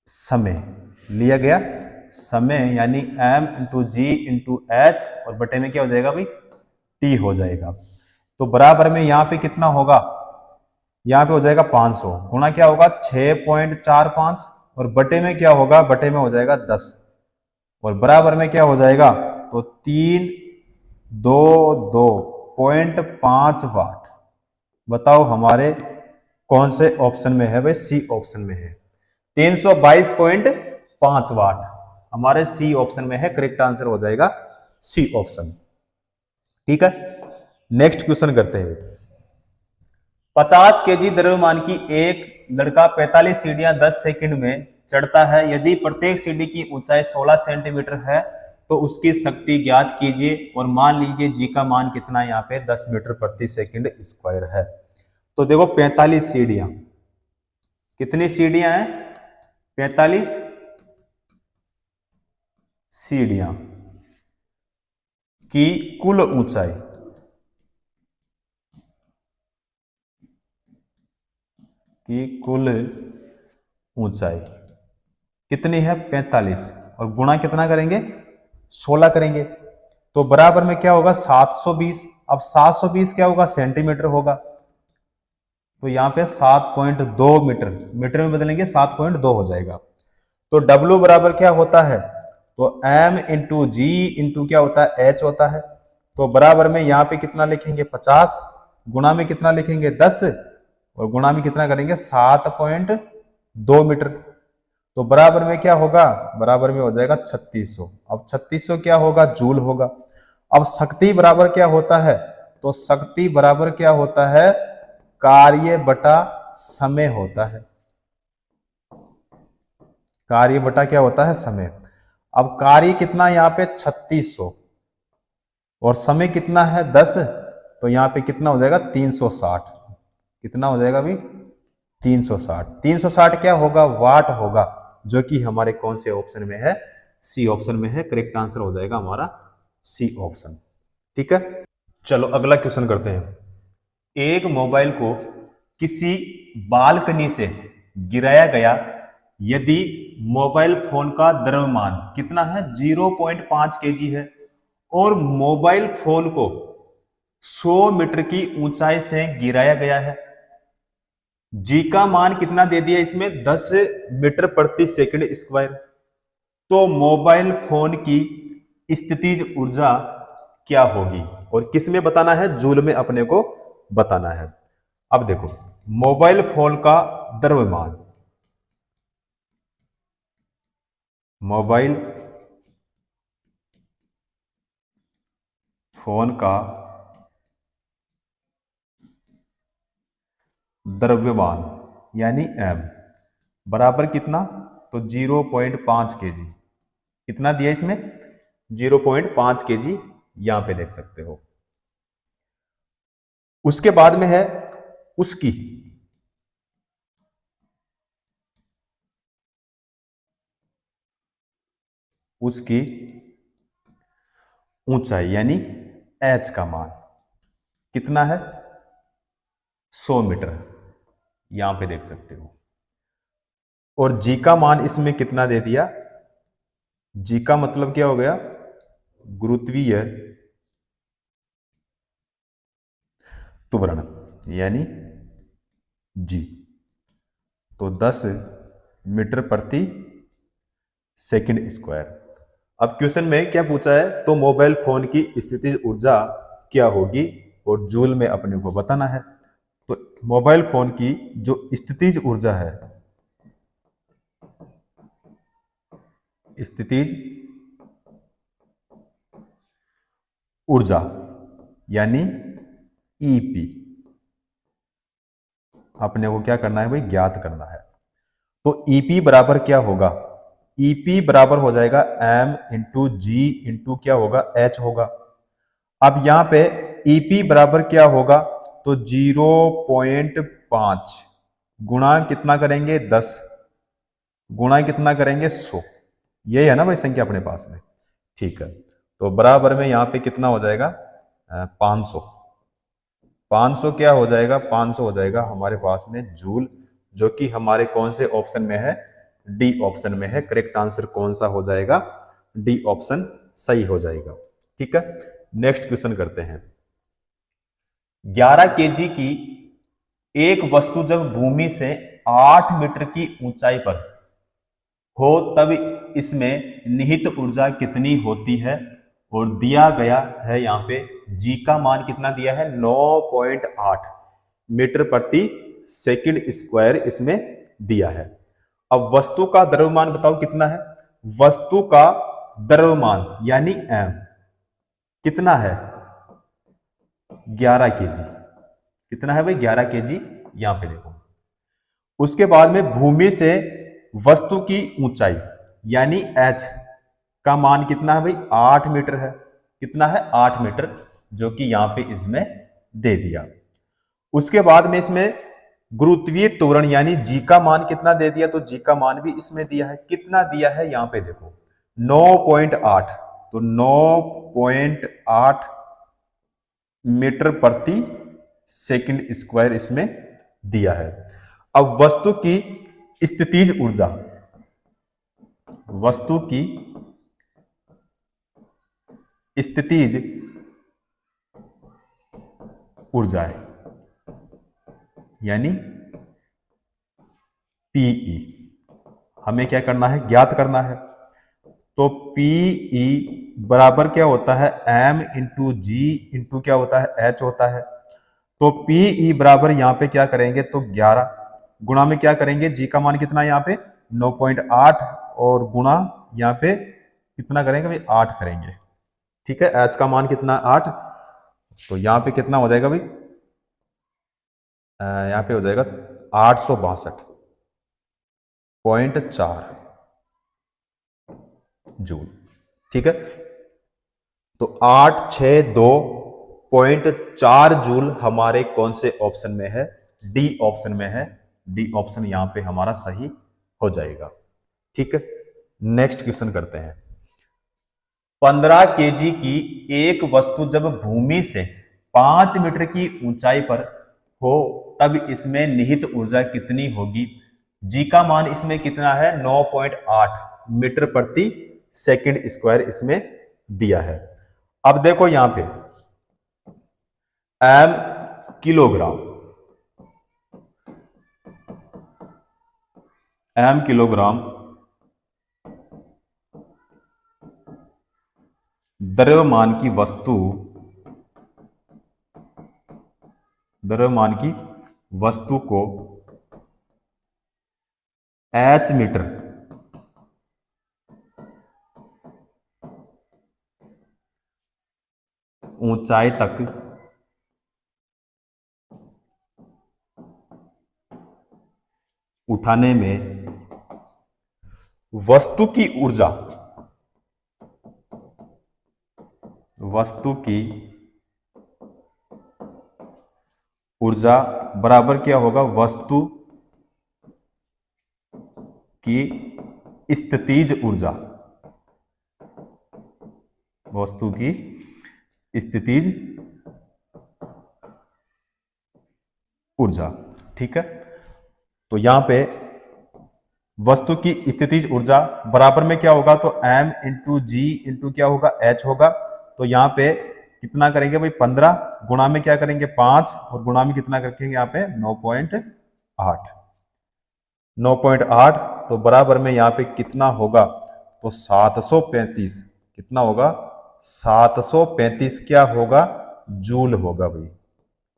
S1: समय, लिया गया समय यानी m इंटू जी इंटू एच और बटे में क्या हो जाएगा भाई t हो जाएगा। तो बराबर में यहां पे कितना होगा यहां पे हो जाएगा 500 गुणा क्या होगा 6.45 और बटे में क्या होगा बटे में हो जाएगा 10 और बराबर में क्या हो जाएगा तो 322.5 वाट। बताओ हमारे कौन से ऑप्शन में है भाई सी ऑप्शन में है 322.5 वाट हमारे सी ऑप्शन में है। करेक्ट आंसर हो जाएगा सी ऑप्शन। ठीक है नेक्स्ट क्वेश्चन करते हैं। 50 केजी द्रव्यमान की एक लड़का 45 सीढ़ियां 10 सेकंड में चढ़ता है। यदि प्रत्येक सीढ़ी की ऊंचाई 16 सेंटीमीटर है तो उसकी शक्ति ज्ञात कीजिए और मान लीजिए जी का मान कितना यहाँ पे 10 मीटर प्रति सेकंड स्क्वायर है। तो देखो 45 सीढ़ियां, कितनी सीढ़ियां हैं 45 सीढ़ियां की कुल ऊंचाई, की कुल ऊंचाई कितनी है 45 और गुणा कितना करेंगे 16 करेंगे तो बराबर में क्या होगा 720। अब 720 क्या होगा सेंटीमीटर होगा तो यहां पे 7.2 मीटर, मीटर में बदलेंगे 7.2 हो जाएगा। तो W बराबर क्या होता है तो M इंटू जी इंटू क्या होता है H होता है। तो बराबर में यहां पे कितना लिखेंगे 50 गुणा में कितना लिखेंगे 10 और गुणा में कितना करेंगे 7.2 मीटर। तो बराबर में क्या होगा बराबर में हो जाएगा 3600। अब 3600 क्या होगा जूल होगा। अब शक्ति बराबर क्या होता है तो शक्ति बराबर क्या होता है कार्य बटा समय होता है, कार्य बटा क्या होता है समय। अब कार्य कितना यहाँ पे 3600 और समय कितना है 10 तो यहाँ पे कितना हो जाएगा 360। कितना हो जाएगा भाई 360। 360 क्या होगा वाट होगा जो कि हमारे कौन से ऑप्शन में है सी ऑप्शन में है। करेक्ट आंसर हो जाएगा हमारा सी ऑप्शन। ठीक है चलो अगला क्वेश्चन करते हैं। एक मोबाइल को किसी बालकनी से गिराया गया। यदि मोबाइल फोन का द्रव्यमान कितना है 0.5 केजी है और मोबाइल फोन को 100 मीटर की ऊंचाई से गिराया गया है। जी का मान कितना दे दिया इसमें 10 मीटर प्रति सेकंड स्क्वायर। तो मोबाइल फोन की स्थितिज ऊर्जा क्या होगी और किस में बताना है जूल में अपने को बताना है। अब देखो मोबाइल फोन का द्रव्यमान, मोबाइल फोन का द्रव्यमान यानी m बराबर कितना तो 0.5 केजी। कितना दिया इसमें 0.5 केजी यहां पे देख सकते हो। उसके बाद में है उसकी उसकी ऊंचाई यानी h का मान कितना है 100 मीटर यहां पे देख सकते हो। और जी का मान इसमें कितना दे दिया, जी का मतलब क्या हो गया गुरुत्वीय त्वरण यानी जी। तो 10 मीटर प्रति सेकंड स्क्वायर। अब क्वेश्चन में क्या पूछा है, तो मोबाइल फोन की स्थितिज ऊर्जा क्या होगी और जूल में अपने को बताना है। तो मोबाइल फोन की जो स्थितिज ऊर्जा है, स्थितिज ऊर्जा यानी ईपी, अपने को क्या करना है भाई, ज्ञात करना है। तो ईपी बराबर क्या होगा, ईपी बराबर हो जाएगा एम इंटू जी इंटू क्या होगा, एच होगा। अब यहां पे ईपी बराबर क्या होगा, तो 0.5 गुणा कितना करेंगे 10, गुणा कितना करेंगे 100, ये है ना भाई संख्या अपने पास में। ठीक है, तो बराबर में यहाँ पे कितना हो जाएगा 500, 500 क्या हो जाएगा, 500 हो जाएगा हमारे पास में जूल, जो कि हमारे कौन से ऑप्शन में है, डी ऑप्शन में है। करेक्ट आंसर कौन सा हो जाएगा, डी ऑप्शन सही हो जाएगा। ठीक है, नेक्स्ट क्वेश्चन करते हैं। 11 केजी की एक वस्तु जब भूमि से 8 मीटर की ऊंचाई पर हो तब इसमें निहित ऊर्जा कितनी होती है, और दिया गया है यहाँ पे जी का मान कितना दिया है, 9.8 मीटर प्रति सेकंड स्क्वायर इसमें दिया है। अब वस्तु का द्रव्यमान बताओ कितना है, वस्तु का द्रव्यमान यानी एम कितना है 11 केजी, कितना है भाई 11 केजी, यहां पे देखो। उसके बाद में भूमि से वस्तु की ऊंचाई यानी h का मान कितना है भाई 8 मीटर है, कितना है 8 मीटर, जो कि यहां पे इसमें दे दिया। उसके बाद में इसमें गुरुत्वीय त्वरण यानी जी का मान कितना दे दिया, तो जी का मान भी इसमें दिया है, कितना दिया है यहां पे देखो 9.8, तो 9.8 मीटर प्रति सेकंड स्क्वायर इसमें दिया है। अब वस्तु की स्थितिज ऊर्जा, वस्तु की स्थितिज ऊर्जा है यानी पीई, हमें क्या करना है, ज्ञात करना है। तो पीई बराबर क्या होता है, एम इंटू जी इंटू क्या होता है, एच होता है। तो पीई बराबर यहां पे क्या करेंगे, तो 11 गुणा में क्या करेंगे, जी का मान कितना है यहाँ पे 9.8 और गुणा यहाँ पे कितना करेंगे भाई 8 करेंगे। ठीक है, एच का मान कितना 8, तो यहाँ पे कितना हो जाएगा भाई, यहाँ पे हो जाएगा 862.4 जूल। ठीक है, तो 862.4 जूल हमारे कौन से ऑप्शन में है, डी ऑप्शन में है। डी ऑप्शन यहां पे हमारा सही हो जाएगा। ठीक है, नेक्स्ट क्वेश्चन करते हैं। 15 केजी की एक वस्तु जब भूमि से 5 मीटर की ऊंचाई पर हो तब इसमें निहित ऊर्जा कितनी होगी, जी का मान इसमें कितना है 9.8 मीटर प्रति सेकंड स्क्वायर इसमें दिया है। अब देखो यहां पे एम किलोग्राम, एम किलोग्राम द्रव्यमान की वस्तु, द्रव्यमान की वस्तु को एच मीटर ऊंचाई तक उठाने में वस्तु की ऊर्जा, वस्तु की ऊर्जा बराबर क्या होगा, वस्तु की स्थितिज ऊर्जा, वस्तु की स्थितिज ऊर्जा। ठीक है, तो यहां पे वस्तु की स्थितिज ऊर्जा बराबर में क्या होगा, तो m इंटू जी इंटू क्या होगा h होगा। तो यहां पे कितना करेंगे भाई 15 गुणा में क्या करेंगे 5 और गुणा में कितना रखेंगे यहाँ पे 9.8, 9.8 तो बराबर में यहाँ पे कितना होगा, तो 735 कितना होगा, 735 क्या होगा, जूल होगा भाई।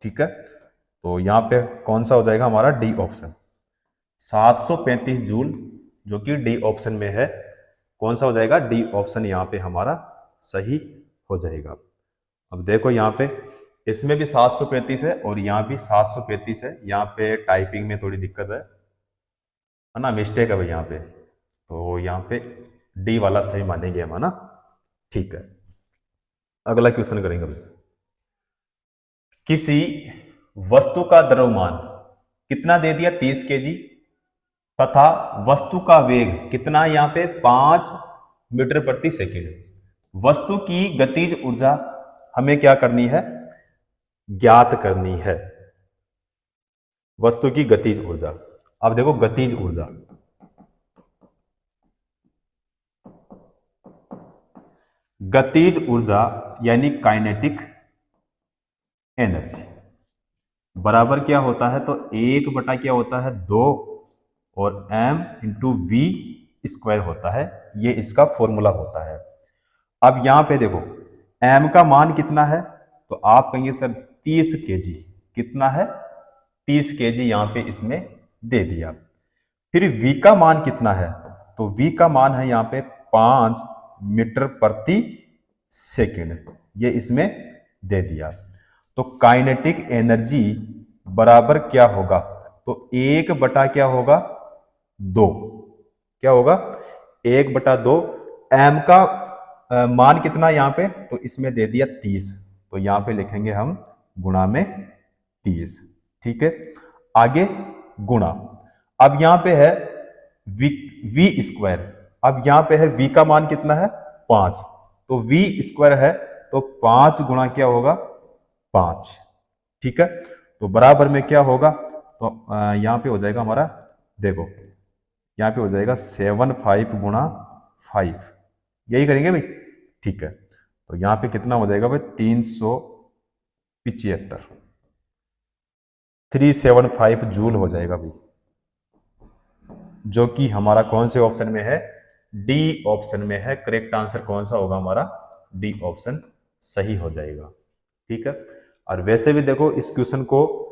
S1: ठीक है, तो यहाँ पे कौन सा हो जाएगा हमारा, डी ऑप्शन, 735 जूल, जो कि डी ऑप्शन में है। कौन सा हो जाएगा, डी ऑप्शन यहाँ पे हमारा सही हो जाएगा। अब देखो यहाँ पे इसमें भी 735 है और यहाँ भी 735 है। यहाँ पे टाइपिंग में थोड़ी दिक्कत है ना, मिस्टेक है भाई यहाँ पे, तो यहाँ पे डी वाला सही मानेंगे हम, है ना। ठीक है, अगला क्वेश्चन करेंगे भाई। किसी वस्तु का द्रव्यमान कितना दे दिया, 30 केजी, तथा वस्तु का वेग कितना, यहाँ पे 5 मीटर प्रति सेकंड। वस्तु की गतिज ऊर्जा हमें क्या करनी है, ज्ञात करनी है, वस्तु की गतिज ऊर्जा। अब देखो गतिज ऊर्जा, गतिज ऊर्जा यानी काइनेटिक एनर्जी बराबर क्या होता है, तो 1 बटा क्या होता है, 2 और m इंटू वी स्क्वायर होता है। ये इसका फॉर्मूला होता है। अब यहां पे देखो m का मान कितना है, तो आप कहेंगे सर 30 केजी, कितना है, 30 केजी यहां पे इसमें दे दिया। फिर v का मान कितना है, तो v का मान है यहां पे 5 मीटर प्रति सेकंड, ये इसमें दे दिया। तो काइनेटिक एनर्जी बराबर क्या होगा, तो 1 बटा क्या होगा, 2, क्या होगा, 1/2। m का मान कितना यहां पे, तो इसमें दे दिया 30, तो यहां पे लिखेंगे हम गुणा में 30। ठीक है, आगे गुणा, अब यहां पे है वी स्क्वायर, अब यहां पे है v का मान कितना है, 5, तो v स्क्वायर है, तो 5 गुणा क्या होगा, 5। ठीक है, तो बराबर में क्या होगा, तो यहां पे हो जाएगा हमारा, देखो यहां पे हो जाएगा 75 गुणा 5, यही करेंगे भाई। ठीक है, तो यहां पे कितना हो जाएगा भाई, 375, 375 जूल हो जाएगा भाई, जो कि हमारा कौन से ऑप्शन में है, डी ऑप्शन में है। करेक्ट आंसर कौन सा होगा हमारा, डी ऑप्शन सही हो जाएगा। ठीक है, और वैसे भी देखो इस क्वेश्चन को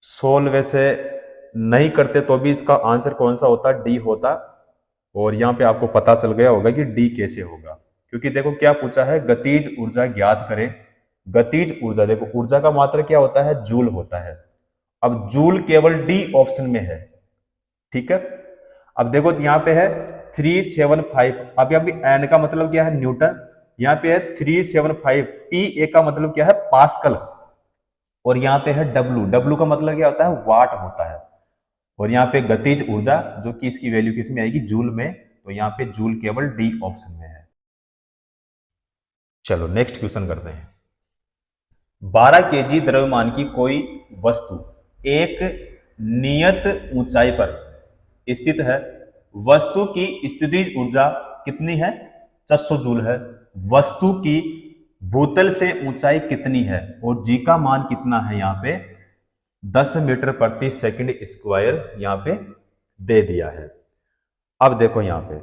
S1: सोल्व वैसे नहीं करते तो भी इसका आंसर कौन सा होता, डी होता। और यहां पे आपको पता चल गया होगा कि डी कैसे होगा, क्योंकि देखो क्या पूछा है, गतिज ऊर्जा ज्ञात करें। गतिज ऊर्जा, देखो ऊर्जा का मात्रा क्या होता है, जूल होता है। अब जूल केवल डी ऑप्शन में है। ठीक है, अब देखो यहां पे है 375, अब यहाँ पे एन का मतलब क्या है, न्यूटन, यहाँ पे है 375, पी ए का मतलब क्या है, पास्कल, और यहाँ पे है डब्लू, डब्लू का मतलब क्या होता है, वाट होता है। और यहाँ पे गतिज ऊर्जा जो कि इसकी वैल्यू किस में आएगी, जूल में, तो यहाँ पे जूल केवल डी ऑप्शन में है। चलो नेक्स्ट क्वेश्चन करते हैं। 12 केजी द्रव्यमान की कोई वस्तु एक नियत ऊंचाई पर स्थित है। वस्तु की स्थितिज ऊर्जा कितनी है, 400 जूल है। वस्तु की भूतल से ऊंचाई कितनी है, और जी का मान कितना है, यहाँ पे 10 मीटर प्रति सेकंड स्क्वायर यहाँ पे दे दिया है। अब देखो यहाँ पे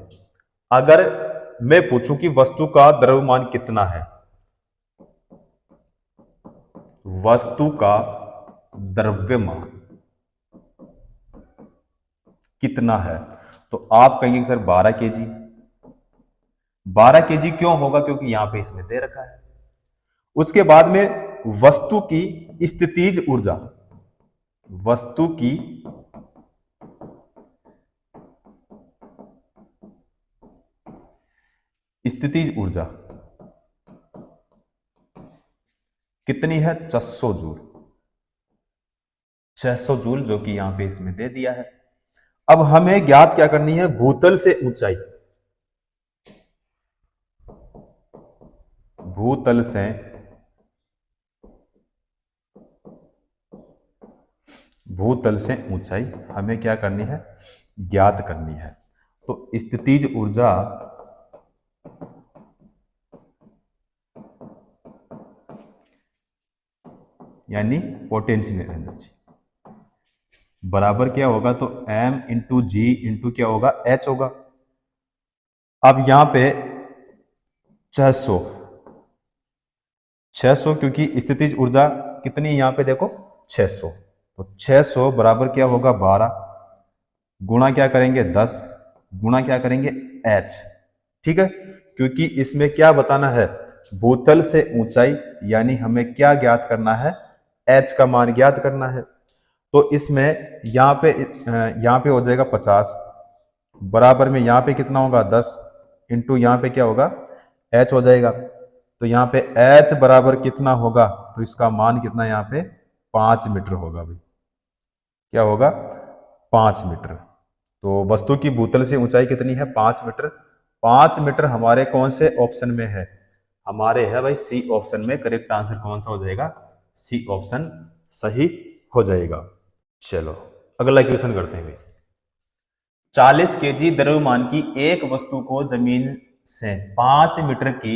S1: अगर मैं पूछूं कि वस्तु का द्रव्यमान कितना है, वस्तु का द्रव्यमान कितना है, तो आप कहेंगे सर 12 केजी। 12 केजी क्यों होगा, क्योंकि यहां पे इसमें दे रखा है। उसके बाद में वस्तु की स्थितिज ऊर्जा, वस्तु की स्थितिज ऊर्जा कितनी है, 600 जूल, 600 जूल, जो कि यहां पे इसमें दे दिया है। अब हमें ज्ञात क्या करनी है, भूतल से ऊंचाई, भूतल से ऊंचाई हमें क्या करनी है, ज्ञात करनी है। तो स्थितिज ऊर्जा यानी पोटेंशियल एनर्जी बराबर क्या होगा, तो m इंटू जी इंटू क्या होगा, h होगा। अब यहां पे 600 600 क्योंकि स्थितिज ऊर्जा कितनी है यहाँ पे देखो 600, तो 600 बराबर क्या होगा 12 गुणा क्या करेंगे 10 गुणा क्या करेंगे h, ठीक है। क्योंकि इसमें क्या बताना है, भूतल से ऊंचाई, यानी हमें क्या ज्ञात करना है, h का मान ज्ञात करना है। तो इसमें यहाँ पे हो जाएगा 50 बराबर में यहाँ पे कितना होगा 10 इंटू यहाँ पे क्या होगा h हो जाएगा। तो यहाँ पे h बराबर कितना होगा, तो इसका मान कितना यहाँ पे 5 मीटर होगा भाई, क्या होगा 5 मीटर। तो वस्तु की भूतल से ऊंचाई कितनी है 5 मीटर। 5 मीटर हमारे कौन से ऑप्शन में है, हमारे है भाई सी ऑप्शन में। करेक्ट आंसर कौन सा हो जाएगा, सी ऑप्शन सही हो जाएगा। चलो अगला क्वेश्चन करते हैं भाई। 40 केजी द्रव्यमान की एक वस्तु को जमीन से 5 मीटर की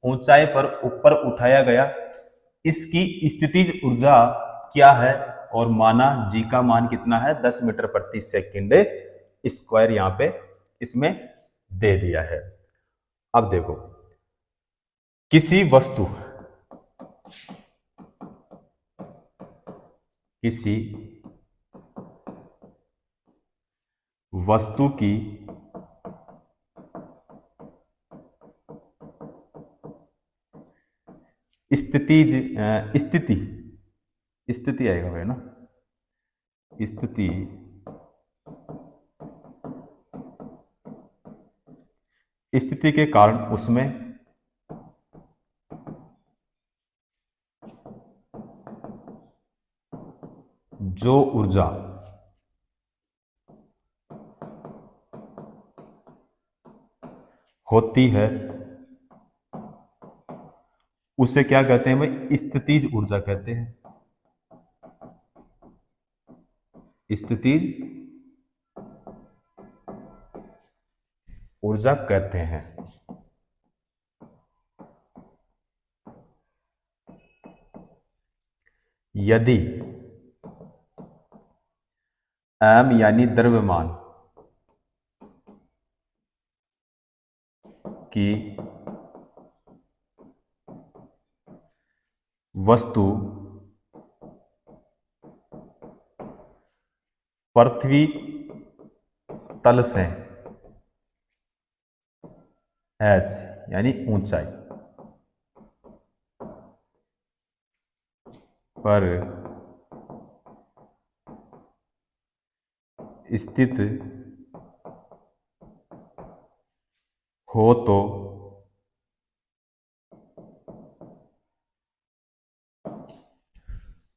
S1: ऊंचाई पर ऊपर उठाया गया, इसकी स्थितिज ऊर्जा क्या है, और माना जी का मान कितना है 10 मीटर प्रति सेकंड स्क्वायर यहां पे इसमें दे दिया है। अब देखो किसी वस्तु की स्थिति आएगा भाई ना, स्थिति के कारण उसमें जो ऊर्जा होती है उसे क्या कहते हैं भाई, स्थितिज ऊर्जा कहते हैं, स्थितिज ऊर्जा कहते हैं। यदि m यानी द्रव्यमान की वस्तु पृथ्वी तल से h यानी ऊंचाई पर स्थित हो तो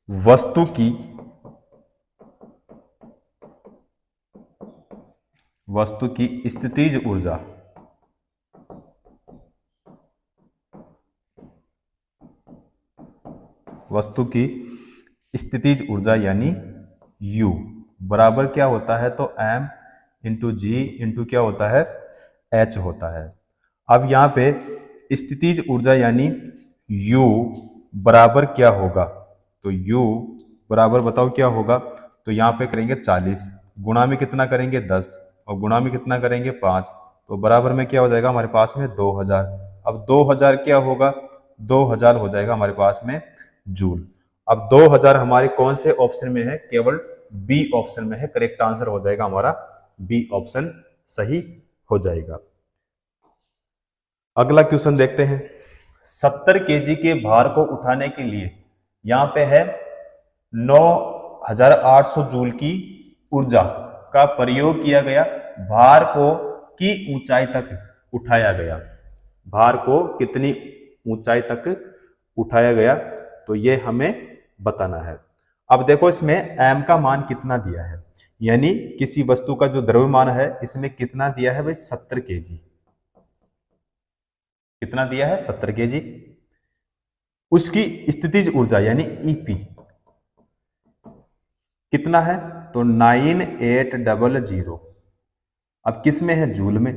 S1: वस्तु की स्थितिज ऊर्जा यानी U बराबर क्या होता है, तो m इंटू जी इंटू क्या होता है h होता है। अब यहाँ पे स्थितिज ऊर्जा यानी U बराबर क्या होगा, तो U बराबर बताओ क्या होगा, तो यहाँ पे करेंगे 40 गुणा में कितना करेंगे 10 और गुणा में कितना करेंगे 5, तो बराबर में क्या हो जाएगा हमारे पास में 2000। अब 2000 क्या होगा, 2000 हो जाएगा हमारे पास में जूल। अब 2000 हमारे कौन से ऑप्शन में है, केवल बी ऑप्शन में है। करेक्ट आंसर हो जाएगा हमारा बी ऑप्शन सही हो जाएगा। अगला क्वेश्चन देखते हैं। 70 केजी के भार को उठाने के लिए यहां पे है 9800 जूल की ऊर्जा का प्रयोग किया गया, भार को की ऊंचाई तक उठाया गया, भार को कितनी ऊंचाई तक उठाया गया, तो ये हमें बताना है। अब देखो इसमें m का मान कितना दिया है, यानी किसी वस्तु का जो द्रव्यमान है इसमें कितना दिया है भाई 70 केजी, कितना दिया है 70 केजी। उसकी स्थितिज ऊर्जा यानी ईपी कितना है, तो 9800। अब किस में है, जूल में।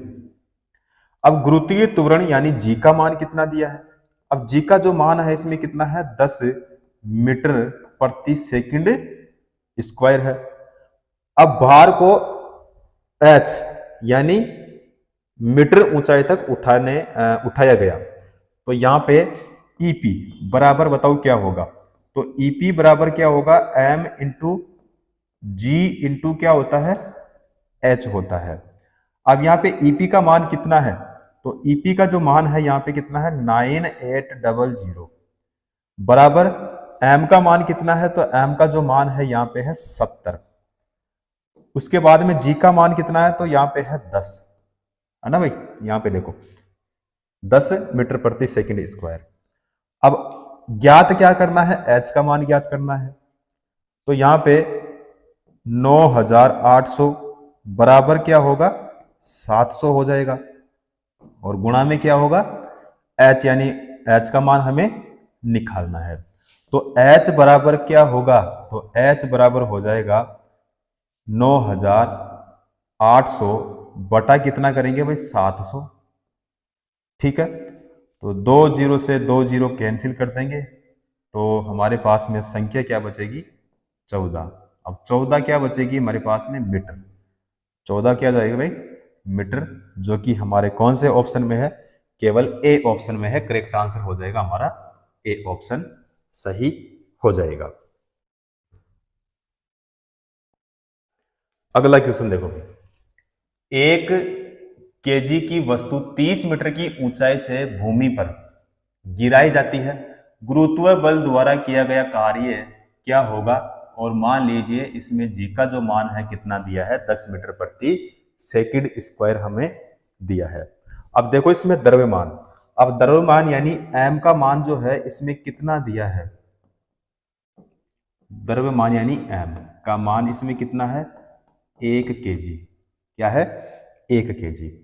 S1: अब गुरुत्वीय त्वरण यानी जी का मान कितना दिया है, अब जी का जो मान है इसमें कितना है 10 मीटर प्रति सेकंड स्क्वायर है। अब भार को h यानी मीटर ऊंचाई तक उठाया गया, तो यहाँ पे ईपी बराबर बताओ क्या होगा, तो ईपी बराबर क्या होगा, एम इंटू जी इंटू क्या होता है, एच होता है। अब यहाँ पे ईपी का मान कितना है, तो ईपी का जो मान है यहाँ पे कितना है 9800 बराबर एम का मान कितना है, तो एम का जो मान है यहाँ पे है 70। उसके बाद में जी का मान कितना है, तो यहाँ पे है 10, है ना भाई, यहाँ पे देखो 10 मीटर प्रति सेकंड स्क्वायर। अब ज्ञात क्या करना है, एच का मान ज्ञात करना है, तो यहाँ पे 9800 बराबर क्या होगा 700 हो जाएगा, और गुणा में क्या होगा एच, यानी एच का मान हमें निकालना है। तो एच बराबर क्या होगा, तो एच बराबर हो जाएगा 9800 बटा कितना करेंगे भाई 700, ठीक है। तो 2 जीरो से 2 जीरो कैंसिल कर देंगे, तो हमारे पास में संख्या क्या बचेगी 14। अब 14 क्या बचेगी हमारे पास में मीटर, 14 क्या जाएगा भाई मीटर, जो कि हमारे कौन से ऑप्शन में है, केवल ए ऑप्शन में है। करेक्ट आंसर हो जाएगा हमारा ए ऑप्शन सही हो जाएगा। अगला क्वेश्चन देखो, एक केजी की वस्तु 30 मीटर की ऊंचाई से भूमि पर गिराई जाती है, गुरुत्व बल द्वारा किया गया कार्य क्या होगा, और मान लीजिए इसमें जी का जो मान है कितना दिया है 10 मीटर प्रति सेकंड स्क्वायर हमें दिया है। अब देखो इसमें द्रव्यमान, अब द्रव्यमान यानी एम का मान जो है इसमें कितना दिया है, द्रव्यमान यानी एम का मान इसमें कितना है 1 केजी, क्या है 1 केजी।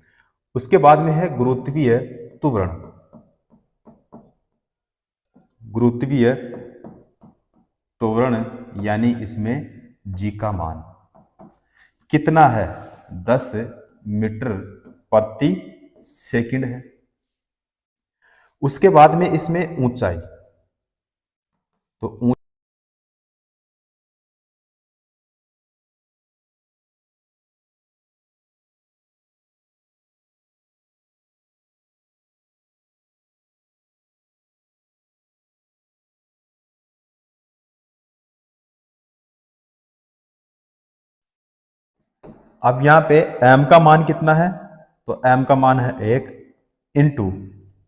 S1: उसके बाद में है गुरुत्वीय त्वरण, गुरुत्वीय त्वरण यानी इसमें जी का मान कितना है 10 मीटर प्रति सेकंड है। उसके बाद में इसमें ऊंचाई, तो अब यहां पे m का मान कितना है, तो m का मान है 1 इंटू,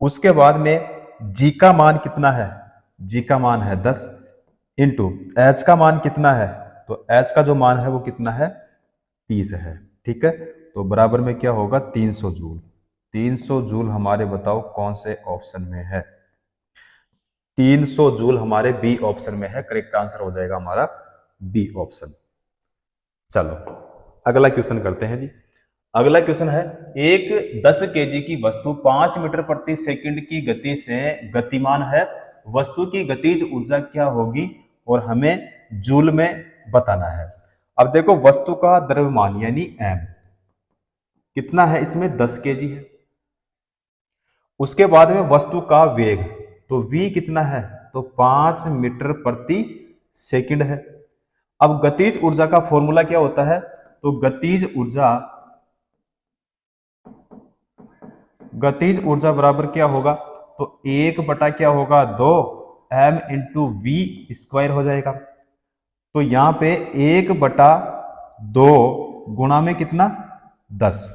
S1: उसके बाद में g का मान कितना है, g का मान है 10 इंटू h का मान कितना है, तो h का जो मान है वो कितना है 30 है, ठीक है। तो बराबर में क्या होगा 300 जूल, 300 जूल हमारे बताओ कौन से ऑप्शन में है, 300 जूल हमारे बी ऑप्शन में है। करेक्ट आंसर हो जाएगा हमारा बी ऑप्शन। चलो अगला क्वेश्चन करते हैं जी। अगला क्वेश्चन है, एक 10 केजी की वस्तु 5 मीटर प्रति सेकंड की गति से गतिमान है, वस्तु की गतिज ऊर्जा क्या होगी और हमें जूल में बताना है। अब देखो वस्तु का द्रव्यमान यानी एम कितना है, इसमें 10 केजी है। उसके बाद में वस्तु का वेग, तो v कितना है, तो 5 मीटर प्रति सेकंड है। अब गतिज ऊर्जा का फॉर्मूला क्या होता है, तो गतिज ऊर्जा बराबर क्या होगा, तो 1 बटा क्या होगा 2 m इंटू वी स्क्वायर हो जाएगा। तो यहां पे 1 बटा 2 गुणा में कितना 10,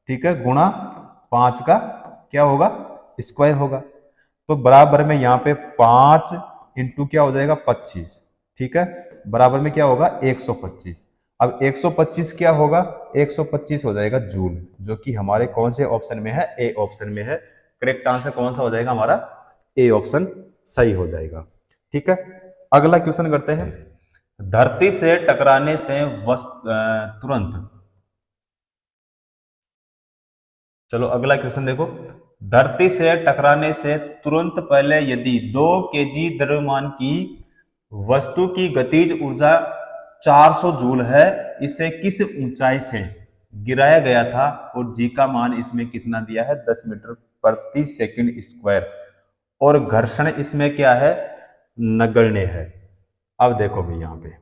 S1: ठीक है, गुणा 5 का क्या होगा स्क्वायर होगा। तो बराबर में यहाँ पे 5 इंटू क्या हो जाएगा 25, ठीक है, बराबर में क्या होगा 125। अब 125 क्या होगा, 125 हो जाएगा जूल, जो कि हमारे कौन से ऑप्शन में है, ए ऑप्शन में है। करेक्ट आंसर कौन सा हो जाएगा हमारा, ए ऑप्शन सही हो जाएगा, ठीक है। अगला क्वेश्चन करते हैं, धरती से टकराने से तुरंत, चलो अगला क्वेश्चन देखो, धरती से टकराने से तुरंत पहले यदि 2 केजी द्रव्यमान की वस्तु की गतिज ऊर्जा 400 जूल है, इसे किस ऊंचाई से गिराया गया था और जी का मान इसमें कितना दिया है 10 मीटर प्रति सेकंड स्क्वायर, और घर्षण इसमें क्या है नगण्य है। अब देखो भाई यहां पे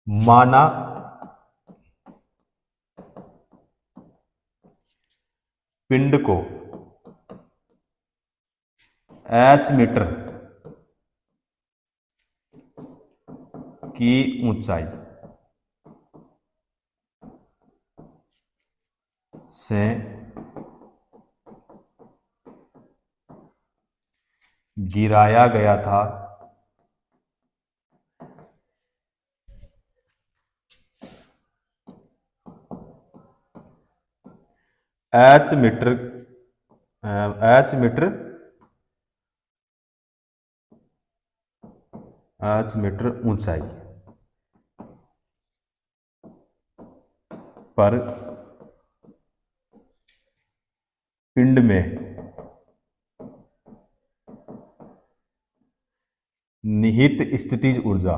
S1: माना पिंड को एच मीटर की ऊंचाई से गिराया गया था एच मीटर ऊंचाई पर पिंड में निहित स्थितिज ऊर्जा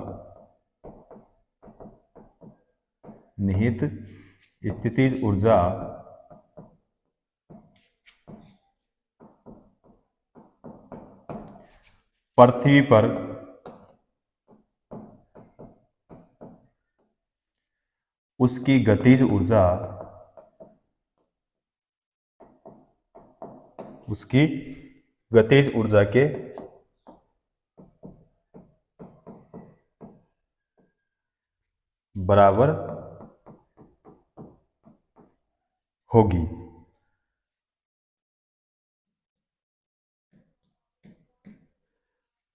S1: पृथ्वी पर उसकी गतिज ऊर्जा के बराबर होगी।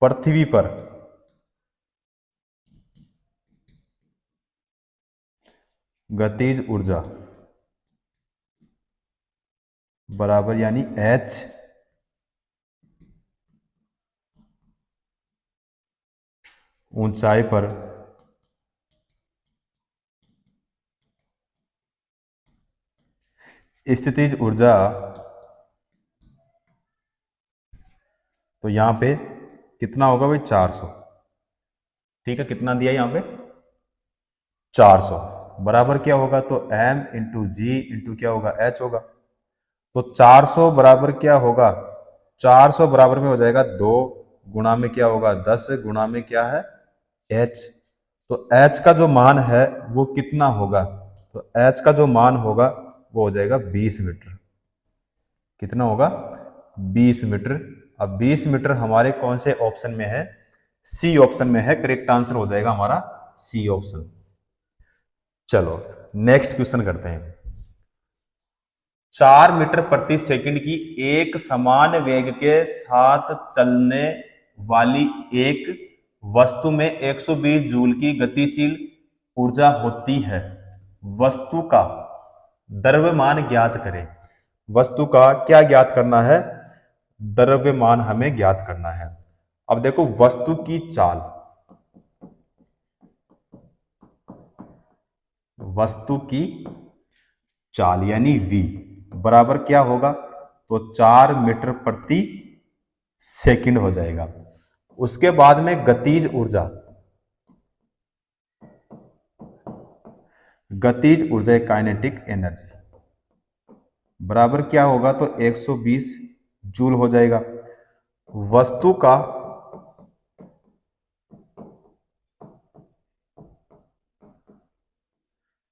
S1: पृथ्वी पर गतिज ऊर्जा बराबर यानी H ऊंचाई पर स्थितिज ऊर्जा, तो यहां पे कितना होगा भाई 400। ठीक है, कितना दिया यहां पे 400 बराबर क्या होगा, तो m इंटू जी इंटू क्या होगा h होगा। तो 400 बराबर क्या होगा, 400 बराबर में हो जाएगा 2 गुणा में क्या होगा 10 गुणा में क्या है h। तो h का जो मान है वो कितना होगा, तो h का जो मान होगा वो हो जाएगा 20 मीटर। कितना होगा 20 मीटर। अब 20 मीटर हमारे कौन से ऑप्शन में है, सी ऑप्शन में है। करेक्ट आंसर हो जाएगा हमारा सी ऑप्शन। चलो नेक्स्ट क्वेश्चन करते हैं। 4 मीटर प्रति सेकंड की एक समान वेग के साथ चलने वाली एक वस्तु में 120 जूल की गतिशील ऊर्जा होती है। वस्तु का द्रव्यमान ज्ञात करें। वस्तु का क्या ज्ञात करना है, द्रव्यमान हमें ज्ञात करना है। अब देखो वस्तु की चाल, यानी v बराबर क्या होगा, तो 4 मीटर प्रति सेकंड हो जाएगा। उसके बाद में गतिज ऊर्जा काइनेटिक एनर्जी बराबर क्या होगा, तो 120 जूल हो जाएगा। वस्तु का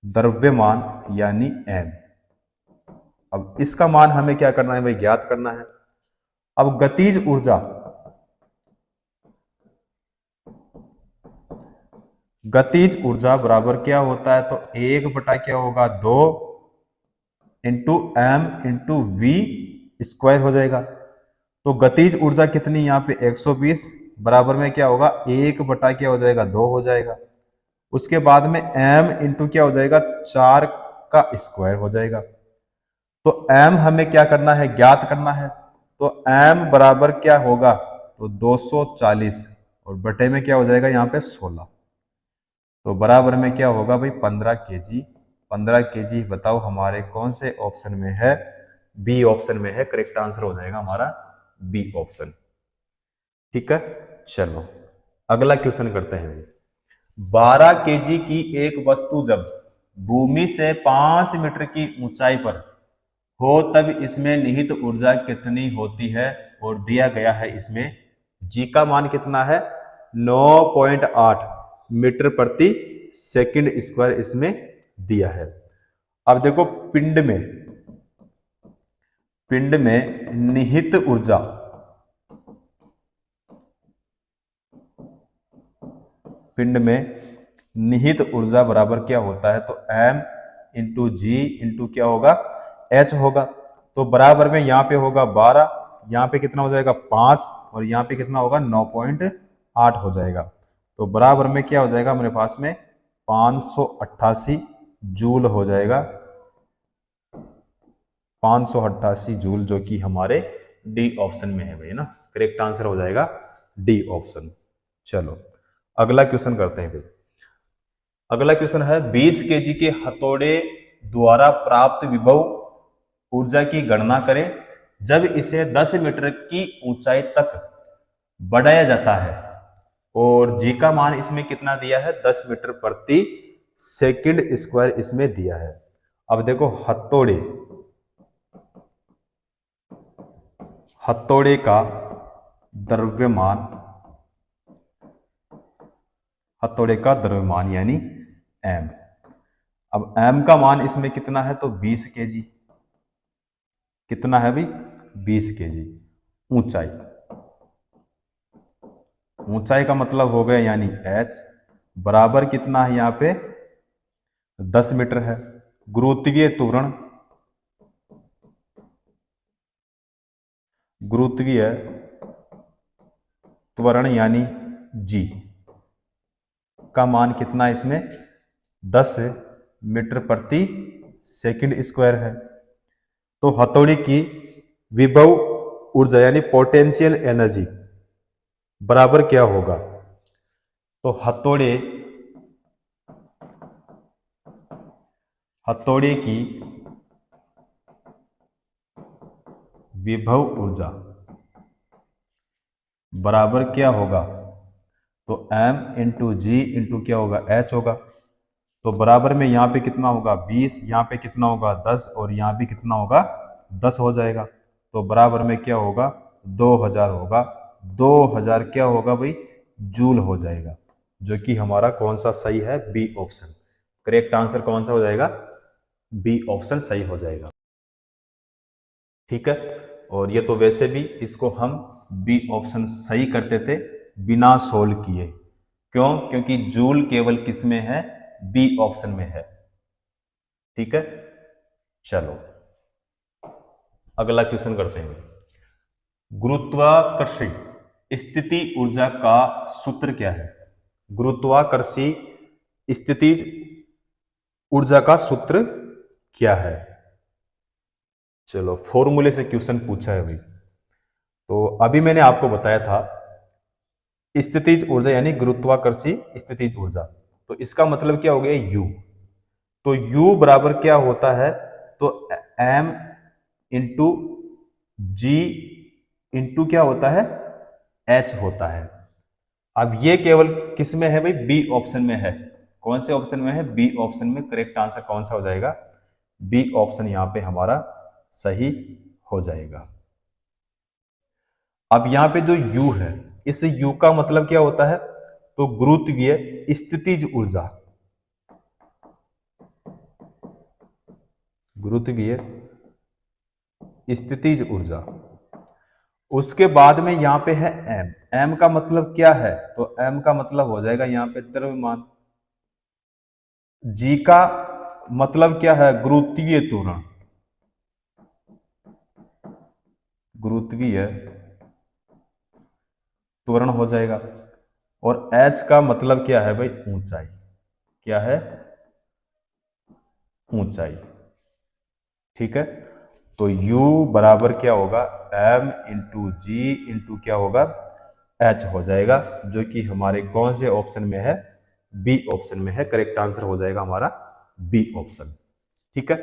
S1: द्रव्यमान यानी m। अब इसका मान हमें क्या करना है भाई, ज्ञात करना है। अब गतिज ऊर्जा बराबर क्या होता है, तो 1 बटा क्या होगा 2 into M into V square हो जाएगा। तो गतिज ऊर्जा कितनी यहाँ पे 120 बराबर में क्या होगा 1 बटा क्या हो जाएगा 2 हो जाएगा। उसके बाद में m इंटू क्या हो जाएगा 4 का स्क्वायर हो जाएगा। तो m हमें क्या करना है, ज्ञात करना है। तो m बराबर क्या होगा, तो 240 और बटे में क्या हो जाएगा यहाँ पे 16। तो बराबर में क्या होगा भाई 15 केजी। 15 केजी बताओ हमारे कौन से ऑप्शन में है, बी ऑप्शन में है। करेक्ट आंसर हो जाएगा हमारा बी ऑप्शन। ठीक है, चलो अगला क्वेश्चन करते हैं। 12 केजी की एक वस्तु जब भूमि से 5 मीटर की ऊंचाई पर हो तब इसमें निहित ऊर्जा कितनी होती है, और दिया गया है इसमें जी का मान कितना है 9.8 मीटर प्रति सेकंड स्क्वायर इसमें दिया है। अब देखो पिंड में निहित ऊर्जा पिंड में निहित ऊर्जा बराबर क्या होता है, तो m इंटू जी इंटू क्या होगा, h होगा। तो बराबर में यहाँ पे होगा 12, यहाँ पे कितना हो जाएगा 5, और यहाँ पे कितना होगा 9.8 हो जाएगा। तो बराबर में क्या हो जाएगा मेरे पास में 588 जूल हो जाएगा, 588 जूल, जो कि हमारे डी ऑप्शन में है भाई ना। करेक्ट आंसर हो जाएगा डी ऑप्शन। चलो अगला क्वेश्चन करते हैं भाई। अगला क्वेश्चन है 20 केजी के हथौड़े द्वारा प्राप्त विभव ऊर्जा की गणना करें जब इसे 10 मीटर की ऊंचाई तक बढ़ाया जाता है, और जी का मान इसमें कितना दिया है, 10 मीटर प्रति सेकंड स्क्वायर इसमें दिया है। अब देखो हथौड़े का द्रव्यमान यानी m। अब m का मान इसमें कितना है, तो 20 केजी। कितना है भाई, 20 केजी। ऊंचाई का मतलब हो गया यानी h, बराबर कितना है यहाँ पे 10 मीटर है। गुरुत्वीय त्वरण यानी g का मान कितना है इसमें 10 मीटर प्रति सेकंड स्क्वायर है। तो हथौड़ी की विभव ऊर्जा यानी पोटेंशियल एनर्जी बराबर क्या होगा, तो हथौड़े की विभव ऊर्जा बराबर क्या होगा, तो m इंटू जी इंटू क्या होगा h होगा। तो बराबर में यहाँ पे कितना होगा 20, यहाँ पे कितना होगा 10, और यहाँ भी कितना होगा 10 हो जाएगा। तो बराबर में क्या होगा 2000 होगा। 2000 क्या होगा भाई, जूल हो जाएगा, जो कि हमारा कौन सा सही है, बी ऑप्शन। करेक्ट आंसर कौन सा हो जाएगा, बी ऑप्शन सही हो जाएगा। ठीक है, और ये तो वैसे भी इसको हम बी ऑप्शन सही करते थे बिना सोल्व किए। क्यों, क्योंकि जूल केवल किस में है, बी ऑप्शन में है। ठीक है, चलो अगला क्वेश्चन करते हैं। गुरुत्वाकर्षी स्थिति ऊर्जा का सूत्र क्या है। गुरुत्वाकर्षी स्थितिज ऊर्जा का सूत्र क्या है। चलो फॉर्मूले से क्वेश्चन पूछा है भाई। तो अभी मैंने आपको बताया था स्थितिज ऊर्जा यानी गुरुत्वाकर्षी स्थितिज ऊर्जा, तो इसका मतलब क्या हो गया U। तो U बराबर क्या होता है, तो m इंटू जी इंटू क्या होता है h होता है। अब ये केवल किस में है भाई, बी ऑप्शन में है। कौन से ऑप्शन में है, बी ऑप्शन में। करेक्ट आंसर कौन सा हो जाएगा, बी ऑप्शन यहां पे हमारा सही हो जाएगा। अब यहां पे जो U है, इस U का मतलब क्या होता है, तो गुरुत्वीय स्थितिज ऊर्जा। गुरुत्वीय स्थितिज ऊर्जा। उसके बाद में यहां पे है m। m का मतलब क्या है, तो m का मतलब हो जाएगा यहां पे द्रव्यमान। g का मतलब क्या है, गुरुत्वीय त्वरण। गुरुत्वीय त्वरण हो जाएगा। और h का मतलब क्या है भाई, ऊंचाई। क्या है, ऊंचाई। ठीक है, तो U बराबर क्या होगा, m इंटू जी इंटू क्या होगा h हो जाएगा, जो कि हमारे कौन से ऑप्शन में है, बी ऑप्शन में है। करेक्ट आंसर हो जाएगा हमारा बी ऑप्शन। ठीक है,